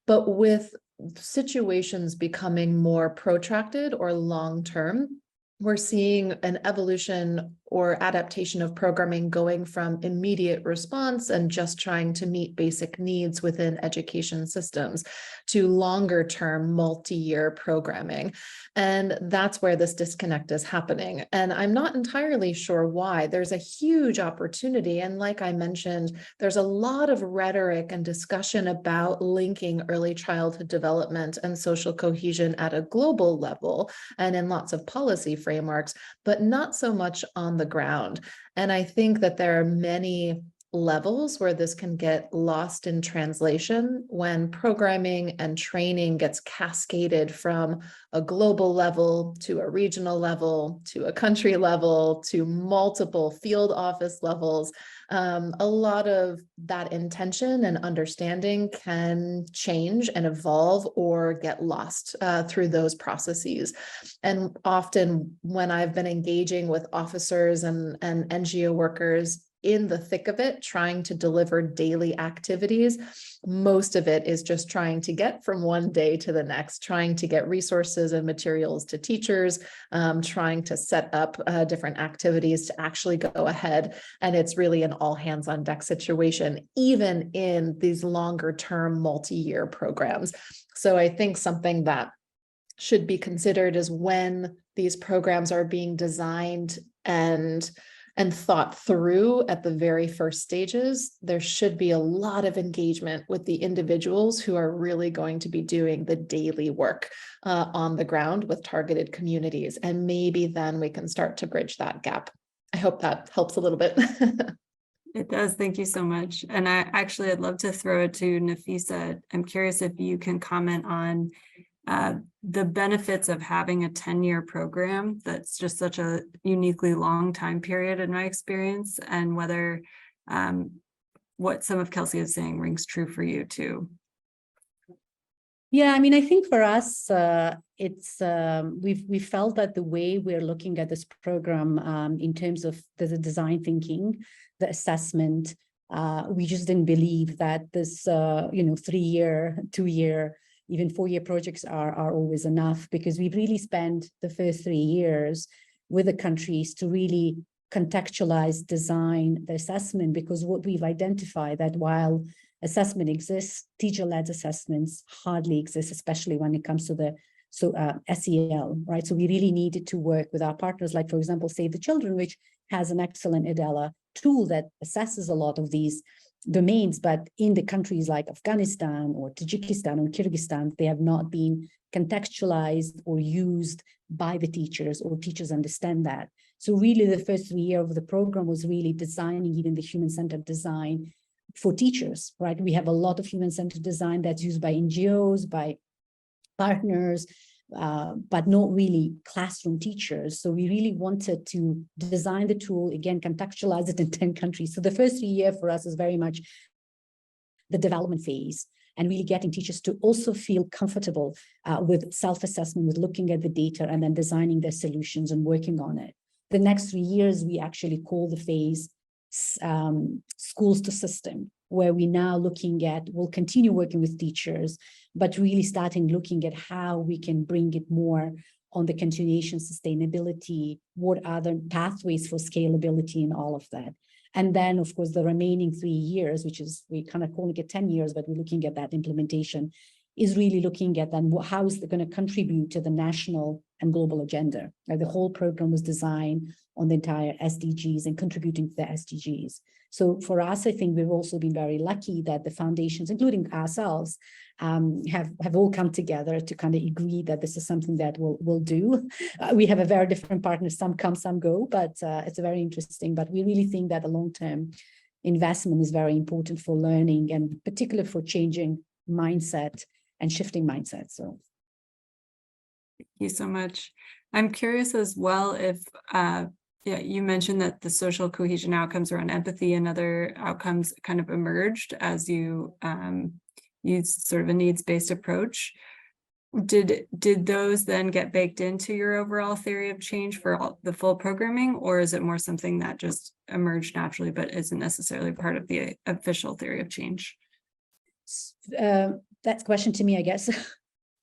But with situations becoming more protracted or long-term, we're seeing an evolution or adaptation of programming going from immediate response and just trying to meet basic needs within education systems to longer term multi-year programming. And that's where this disconnect is happening. And I'm not entirely sure why. There's a huge opportunity. And like I mentioned, there's a lot of rhetoric and discussion about linking early childhood development and social cohesion at a global level and in lots of policy frameworks, but not so much on the ground. And I think that there are many levels where this can get lost in translation when programming and training gets cascaded from a global level to a regional level to a country level to multiple field office levels. A lot of that intention and understanding can change and evolve or get lost through those processes. And often when I've been engaging with officers and NGO workers in the thick of it, trying to deliver daily activities, most of it is just trying to get from one day to the next, trying to get resources and materials to teachers, trying to set up different activities to actually go ahead. And it's really an all hands on deck situation, even in these longer term multi-year programs. So I think something that should be considered is when these programs are being designed and thought through at the very first stages, there should be a lot of engagement with the individuals who are really going to be doing the daily work on the ground with targeted communities. And maybe then we can start to bridge that gap. I hope that helps a little bit. It does. Thank you so much. And I'd love to throw it to Nafisa. I'm curious if you can comment on the benefits of having a 10-year program that's just such a uniquely long time period in my experience, and whether what some of Kelsey is saying rings true for you too. Yeah, I mean, I think for us, we felt that the way we're looking at this program in terms of the design thinking, the assessment, we just didn't believe that this 3-year, 2-year, even 4-year projects are always enough, because we've really spent the first 3 years with the countries to really contextualize, design the assessment, because what we've identified that while assessment exists, teacher-led assessments hardly exist, especially when it comes to the SEL, right? So we really needed to work with our partners, like, for example, Save the Children, which has an excellent EDELA tool that assesses a lot of these domains, but in the countries like Afghanistan or Tajikistan or Kyrgyzstan, they have not been contextualized or used by the teachers, or teachers understand that. So really the first 3 years of the program was really designing even the human-centered design for teachers, right? We have a lot of human-centered design that's used by NGOs, by partners, but not really classroom teachers. So we really wanted to design the tool, again, contextualize it in 10 countries. So the first 3 years for us is very much the development phase, and really getting teachers to also feel comfortable with self-assessment, with looking at the data and then designing their solutions and working on it. The next 3 years, we actually call the phase schools to system, where we now we'll continue working with teachers, but really starting looking at how we can bring it more on the continuation, sustainability, what are the pathways for scalability and all of that. And then, of course, the remaining 3 years, which is, we kind of calling it 10 years, but we're looking at that implementation, is really looking at then how is it going to contribute to the national and global agenda. The whole program was designed on the entire SDGs and contributing to the SDGs. So for us, I think we've also been very lucky that the foundations, including ourselves, have all come together to kind of agree that this is something that we'll do. We have a very different partners, some come, some go, but it's very interesting. But we really think that the long term investment is very important for learning, and particularly for changing mindset and shifting mindset. So thank you so much. I'm curious as well if yeah, you mentioned that the social cohesion outcomes around empathy and other outcomes kind of emerged as you used sort of a needs-based approach. Did those then get baked into your overall theory of change for the full programming, or is it more something that just emerged naturally but isn't necessarily part of the official theory of change? that's a question to me, I guess.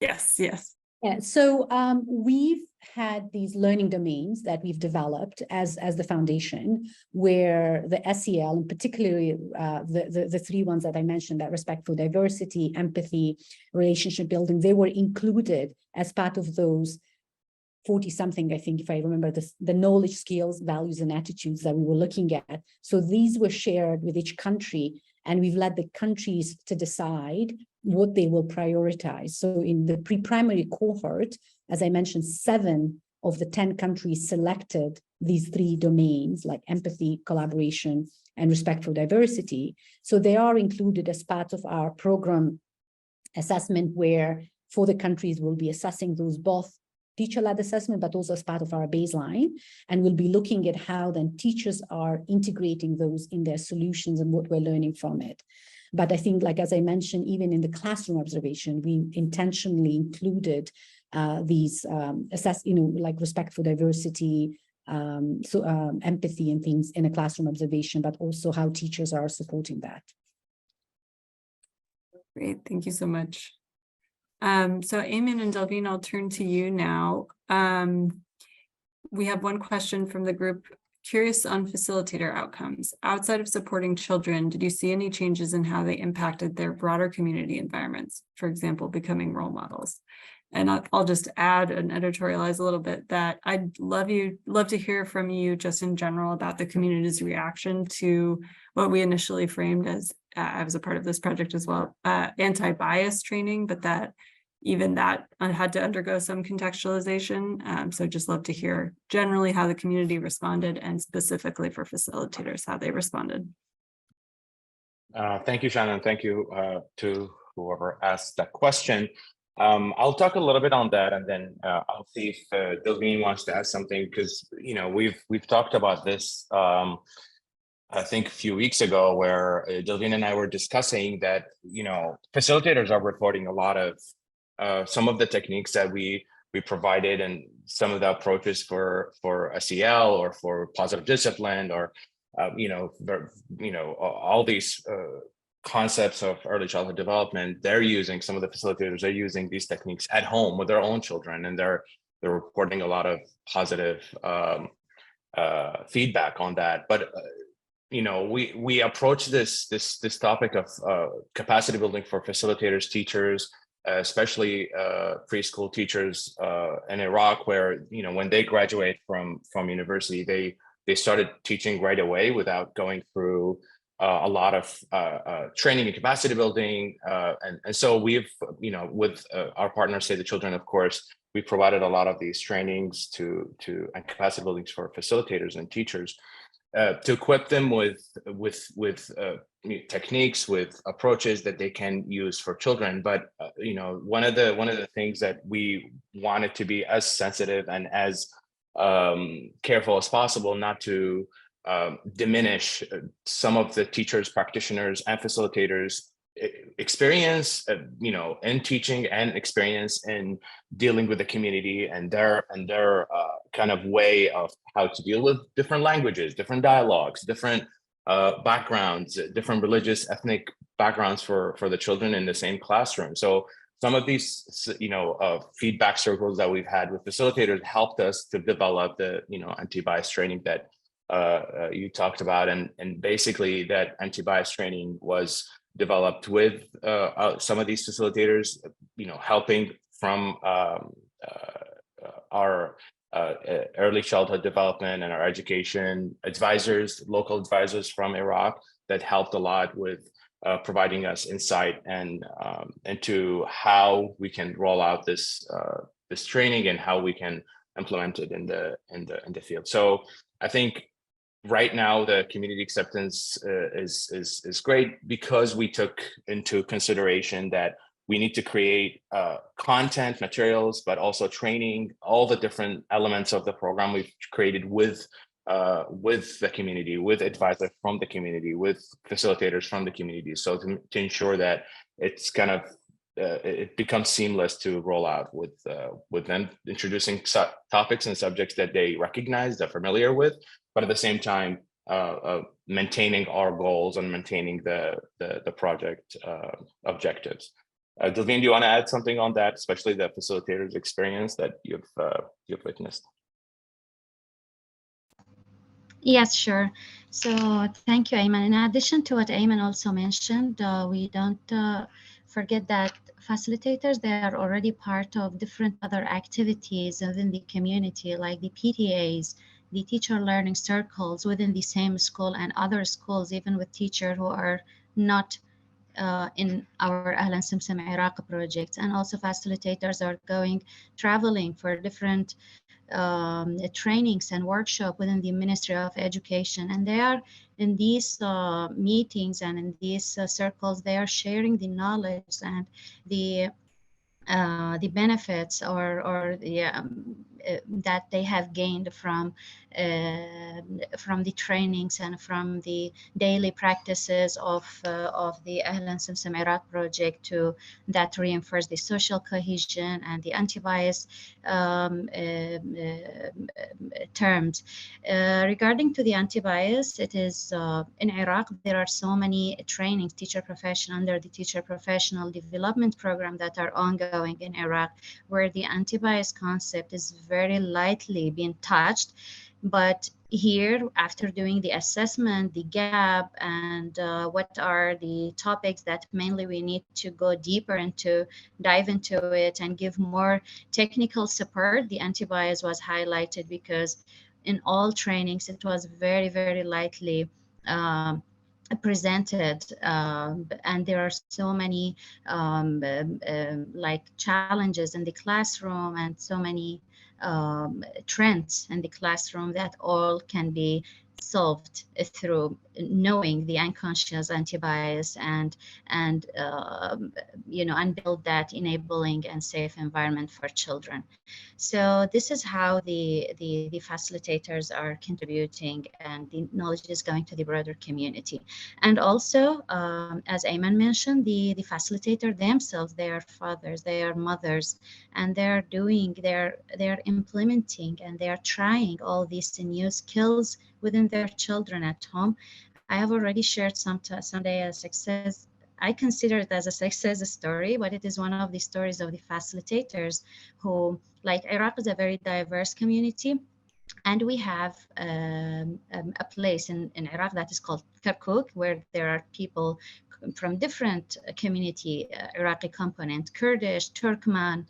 Yes, yes. Yeah, so we've had these learning domains that we've developed as the foundation, where the SEL, and particularly the three ones that I mentioned, that respect for diversity, empathy, relationship building, they were included as part of those 40-something, I think, if I remember this, the knowledge, skills, values, and attitudes that we were looking at. So these were shared with each country, and we've led the countries to decide what they will prioritize. So in the pre-primary cohort, as I mentioned, 7 of the 10 countries selected these 3 domains, like empathy, collaboration, and respect for diversity. So they are included as part of our program assessment, where for the countries we'll be assessing those, both teacher-led assessment, but also as part of our baseline. And we'll be looking at how then teachers are integrating those in their solutions and what we're learning from it. But I think, like, as I mentioned, even in the classroom observation, we intentionally included these like respect for diversity, empathy and things in a classroom observation, but also how teachers are supporting that. Great, thank you so much. So Eamon and Delvine, I'll turn to you now. We have one question from the group. Curious on facilitator outcomes. Outside of supporting children, did you see any changes in how they impacted their broader community environments? For example, becoming role models. And I'll just add and editorialize a little bit that I'd love to hear from you just in general about the community's reaction to what we initially framed as, I was a part of this project as well, anti-bias training, but that even that had to undergo some contextualization. So just love to hear generally how the community responded, and specifically for facilitators, how they responded. Thank you, Shannon. Thank you to whoever asked that question. I'll talk a little bit on that, and then I'll see if Delvine wants to add something, because we've talked about this I think a few weeks ago, where Delvine and I were discussing that facilitators are reporting a lot of some of the techniques that we provided, and some of the approaches for SEL or for positive discipline, or all these concepts of early childhood development. They're using, some of the facilitators are using these techniques at home with their own children, and they're reporting a lot of positive feedback on that. But we approach this topic of capacity building for facilitators, teachers, especially preschool teachers in Iraq, where when they graduate from university, they started teaching right away without going through a lot of training and capacity building, and so we've with our partner Save the Children, of course, we provided a lot of these trainings and capacity buildings for facilitators and teachers, to equip them with techniques, with approaches that they can use for children. But one of the things that we wanted to be as sensitive and as careful as possible, not to diminish some of the teachers, practitioners, and facilitators experience in teaching, and experience in dealing with the community, and their kind of way of how to deal with different languages, different dialogues, different backgrounds, different religious, ethnic backgrounds for the children in the same classroom. So some of these feedback circles that we've had with facilitators helped us to develop the anti-bias training that you talked about, and basically that anti-bias training was developed with some of these facilitators, helping from our early childhood development and our education advisors, local advisors from Iraq, that helped a lot with providing us insight and into how we can roll out this training, and how we can implement it in the field. So I think right now, the community acceptance is great because we took into consideration that we need to create content, materials, but also training, all the different elements of the program we've created with the community, with advisors from the community, with facilitators from the community. So to ensure that it's kind of it becomes seamless to roll out with them introducing topics and subjects that they recognize, they're familiar with, but at the same time maintaining our goals and maintaining the project objectives. Delvine, do you want to add something on that, especially the facilitators' experience that you've witnessed? Yes, sure. So thank you, Ayman. In addition to what Ayman also mentioned, we don't forget that facilitators, they are already part of different other activities within the community, like the PTAs, the teacher learning circles within the same school and other schools, even with teachers who are not in our Ahlan Simsim Iraq project. And also facilitators are traveling for different trainings and workshop within the Ministry of Education, and they are in these meetings and in these circles, they are sharing the knowledge and the benefits or the that they have gained from the trainings and from the daily practices of the Ahlan Simsim Iraq project that reinforce the social cohesion and the anti-bias terms. Regarding to the anti-bias, it is in Iraq, there are so many trainings, under the teacher professional development program that are ongoing in Iraq, where the anti-bias concept is very lightly being touched. But here, after doing the assessment, the gap, and what are the topics that mainly we need to go deeper into, dive into it and give more technical support, the anti-bias was highlighted because in all trainings, it was very, very lightly presented, and there are so many like challenges in the classroom and so many trends in the classroom that all can be solved through knowing the unconscious anti-bias and build that enabling and safe environment for children. So this is how the facilitators are contributing, and the knowledge is going to the broader community. And also, as Ayman mentioned, the facilitator themselves, they are fathers, they are mothers, and they're implementing and they are trying all these new skills within their children at home. I have already shared someday a success. I consider it as a success story, but it is one of the stories of the facilitators who, like, Iraq is a very diverse community, and we have a place in Iraq that is called Kirkuk, where there are people from different community, Iraqi component, Kurdish, Turkmen,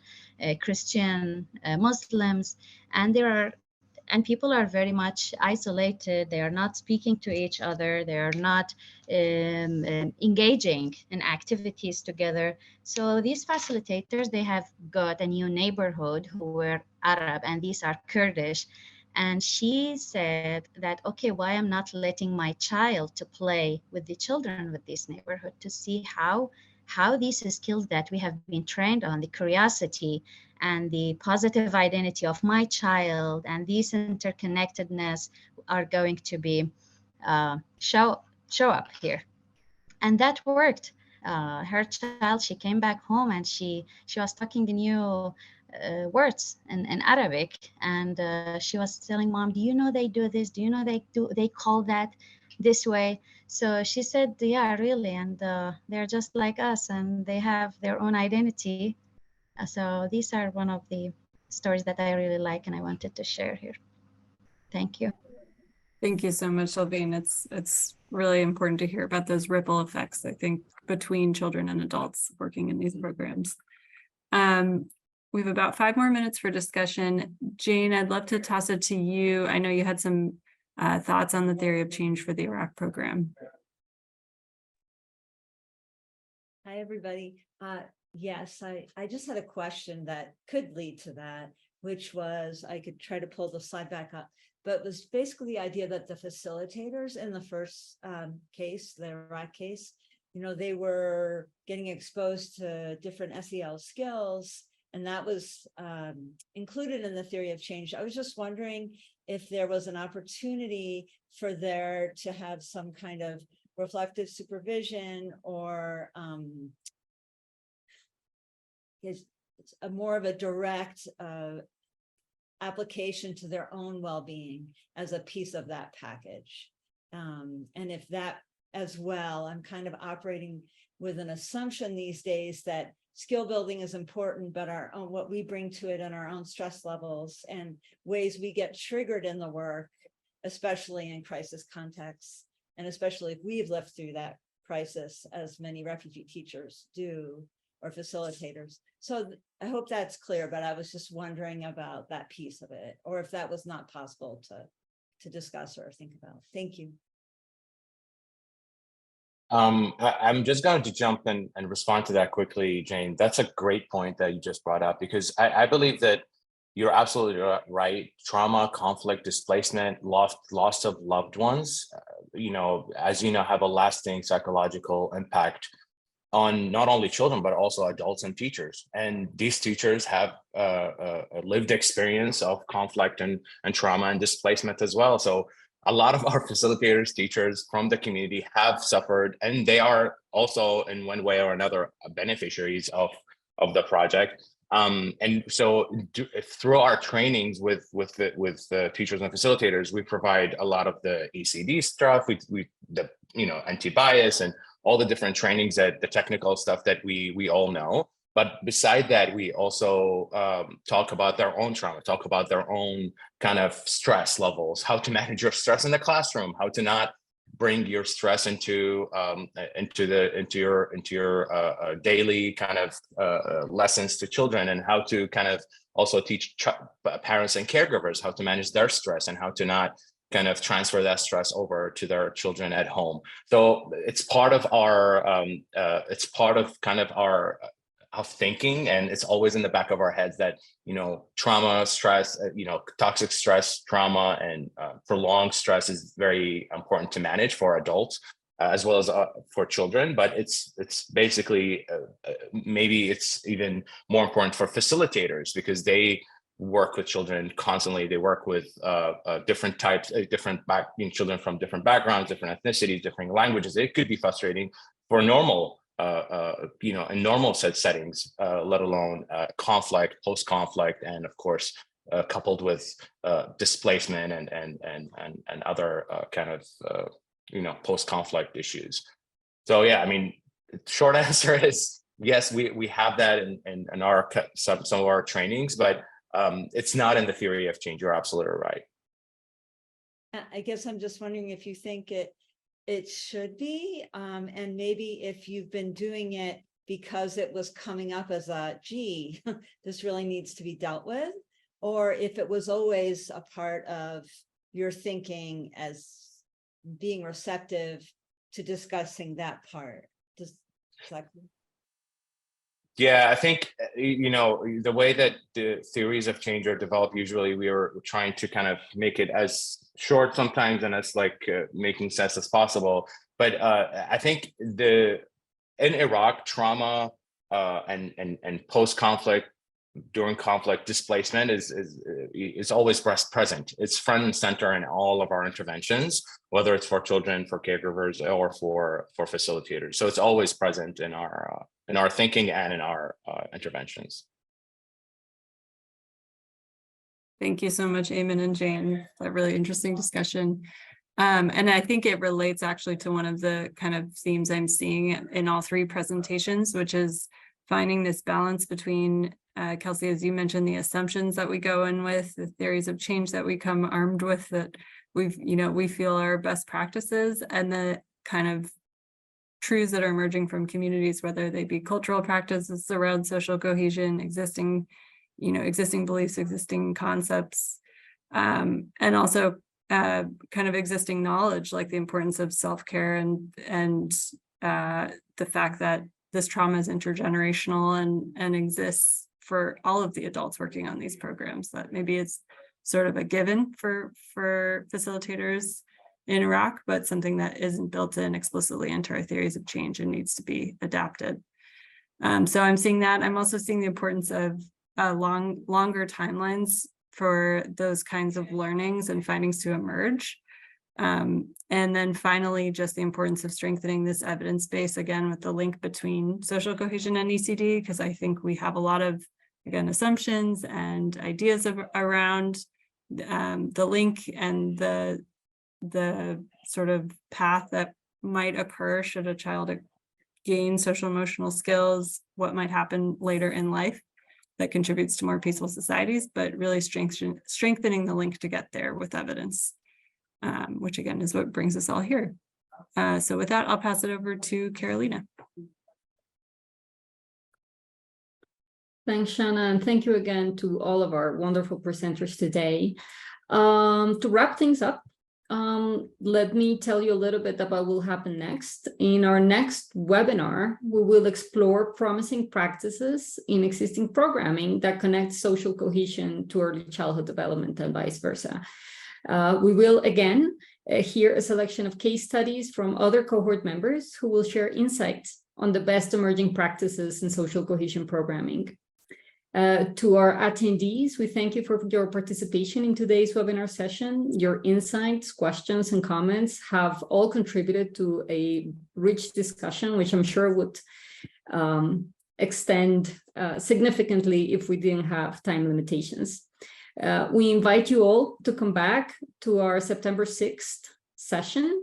Christian, Muslims, and people are very much isolated. They are not speaking to each other. They are not engaging in activities together. So these facilitators, they have got a new neighborhood who were Arab, and these are Kurdish. And she said that, okay, why I'm not letting my child to play with the children with this neighborhood to see how these skills that we have been trained on, the curiosity and the positive identity of my child and this interconnectedness are going to be show up here. And that worked. Her child, she came back home and she was talking the new words in Arabic, and she was telling mom, do you know they do this? Do you know they call that this way? So she said, yeah, really, and they're just like us, and they have their own identity. So these are one of the stories that I really like, and I wanted to share here. Thank you. Thank you so much, Delvine. It's really important to hear about those ripple effects, I think, between children and adults working in these programs. We have about 5 more minutes for discussion. Jane, I'd love to toss it to you. I know you had some thoughts on the theory of change for the Iraq program. Hi, everybody. Yes, I just had a question that could lead to that, which was, I could try to pull the slide back up. but it was basically the idea that the facilitators in the first case, the Iraq case, they were getting exposed to different SEL skills, and that was included in the theory of change. I was just wondering if there was an opportunity for there to have some kind of reflective supervision, or is a more of a direct application to their own well-being as a piece of that package. And if that as well, I'm kind of operating with an assumption these days that skill building is important, but our own, what we bring to it and our own stress levels and ways we get triggered in the work, especially in crisis contexts, and especially if we've lived through that crisis, as many refugee teachers do, or facilitators. So I hope that's clear, but I was just wondering about that piece of it, or if that was not possible to discuss or think about. Thank you. I'm just going to jump in and respond to that quickly, Jane. That's a great point that you just brought up, because I believe that you're absolutely right. Trauma, conflict, displacement, loss of loved ones, as you know, have a lasting psychological impact on not only children, but also adults and teachers. And these teachers have a lived experience of conflict and trauma and displacement as well. So a lot of our facilitators, teachers from the community have suffered, and they are also in one way or another beneficiaries of the project. And so through our trainings with the teachers and facilitators, we provide a lot of the ECD stuff, anti-bias and all the different trainings, that the technical stuff that we all know. But beside that, we also talk about their own trauma, talk about their own kind of stress levels, how to manage your stress in the classroom, how to not bring your stress into your daily kind of lessons to children, and how to kind of also teach parents and caregivers how to manage their stress and how to not kind of transfer that stress over to their children at home. So it's part of our thinking, and it's always in the back of our heads that trauma, stress, toxic stress, trauma, and prolonged stress is very important to manage for adults as well as for children. But it's basically maybe it's even more important for facilitators, because they work with children constantly. They work with different types, children from different backgrounds, different ethnicities, different languages. It could be frustrating for normal in normal settings, let alone conflict, post-conflict, and of course, coupled with displacement and other kind of post-conflict issues. So yeah, I mean, short answer is yes, we have that in our some of our trainings, but it's not in the theory of change. You're absolutely right. I guess I'm just wondering if you think it should be, and maybe if you've been doing it because it was coming up as gee, this really needs to be dealt with, or if it was always a part of your thinking as being receptive to discussing that part. Yeah, I think, the way that the theories of change are developed, usually we are trying to kind of make it as short sometimes and as making sense as possible. But I think in Iraq, trauma and post-conflict, during conflict, displacement is always present. It's front and center in all of our interventions, whether it's for children, for caregivers, or for facilitators. So it's always present in our thinking and in our interventions. Thank you so much, Eamon and Jane. A really interesting discussion. And I think it relates actually to one of the kind of themes I'm seeing in all three presentations, which is finding this balance between, Kelsey, as you mentioned, the assumptions that we go in with, the theories of change that we come armed with, that we feel are best practices, and the kind of truths that are emerging from communities, whether they be cultural practices around social cohesion, existing beliefs, existing concepts, and also kind of existing knowledge, like the importance of self-care and the fact that this trauma is intergenerational and exists for all of the adults working on these programs, that maybe it's sort of a given for facilitators in Iraq, but something that isn't built in explicitly into our theories of change and needs to be adapted. So I'm seeing that. I'm also seeing the importance of longer timelines for those kinds of learnings and findings to emerge. And then finally, just the importance of strengthening this evidence base, again, with the link between social cohesion and ECD, because I think we have a lot of, again, assumptions and ideas around the link and the sort of path that might occur should a child gain social emotional skills, what might happen later in life that contributes to more peaceful societies, but really strengthening the link to get there with evidence. Which again is what brings us all here. So with that, I'll pass it over to Carolina. Thanks, Shanna, and thank you again to all of our wonderful presenters today. To wrap things up, let me tell you a little bit about what will happen next. In our next webinar, we will explore promising practices in existing programming that connect social cohesion to early childhood development and vice versa. We will again hear a selection of case studies from other cohort members who will share insights on the best emerging practices in social cohesion programming. To our attendees, we thank you for your participation in today's webinar session. Your insights, questions, and comments have all contributed to a rich discussion, which I'm sure would extend significantly if we didn't have time limitations. We invite you all to come back to our September 6th session,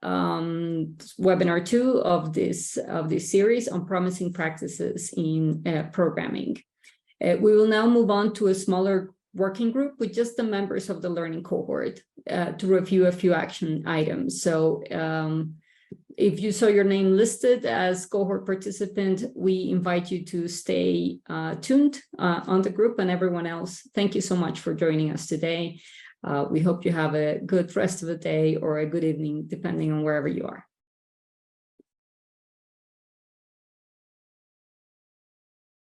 webinar 2 of this series on promising practices in programming. We will now move on to a smaller working group with just the members of the learning cohort to review a few action items. So if you saw your name listed as cohort participant, we invite you to stay tuned on the group, and everyone else, thank you so much for joining us today. We hope you have a good rest of the day or a good evening, depending on wherever you are.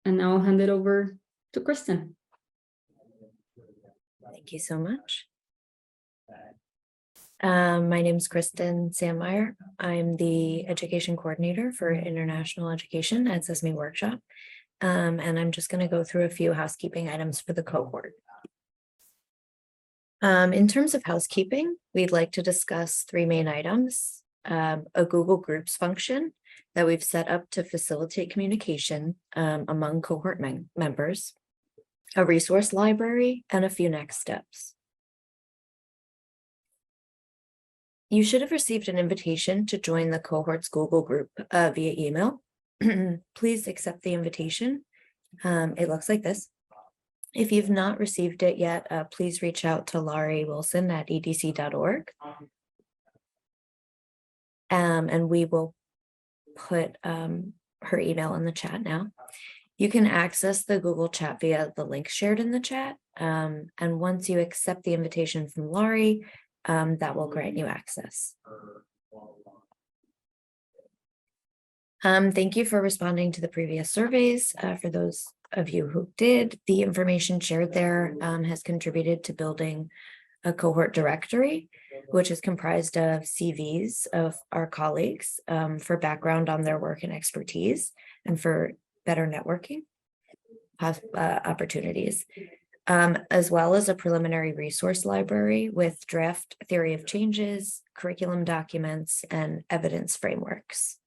And now I'll hand it over to Kristen. Thank you so much. My name is Kristen Sandmeyer. I'm the education coordinator for international education at Sesame Workshop. And I'm just going to go through a few housekeeping items for the cohort. In terms of housekeeping, we'd like to discuss 3 main items: a Google Groups function that we've set up to facilitate communication among cohort members, a resource library, and a few next steps. You should have received an invitation to join the cohort's Google group via email. Please accept the invitation. It looks like this. If you've not received it yet, please reach out to Laurie Wilson at edc.org. And we will put her email in the chat now. You can access the Google chat via the link shared in the chat. And once you accept the invitation from Laurie, that will grant you access. Thank you for responding to the previous surveys. For those of you who did, the information shared there has contributed to building a cohort directory, which is comprised of CVs of our colleagues for background on their work and expertise and for better networking opportunities. As well as a preliminary resource library with draft theory of changes, curriculum documents, and evidence frameworks.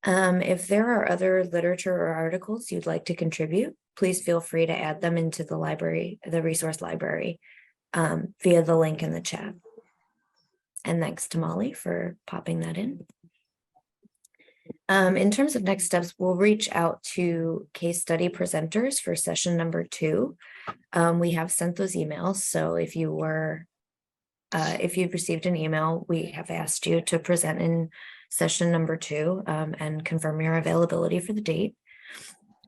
If there are other literature or articles you'd like to contribute, please feel free to add them into the library, the resource library, via the link in the chat. And thanks to Molly for popping that in. In terms of next steps, we'll reach out to case study presenters for session number 2. We have sent those emails, so if you've received an email, we have asked you to present in session number 2 and confirm your availability for the date.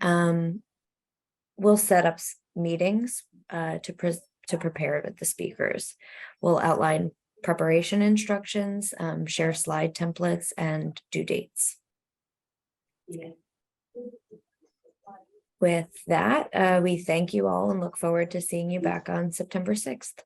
We'll set up meetings to prepare with the speakers. We'll outline preparation instructions, share slide templates, and due dates. With that, we thank you all and look forward to seeing you back on September 6th.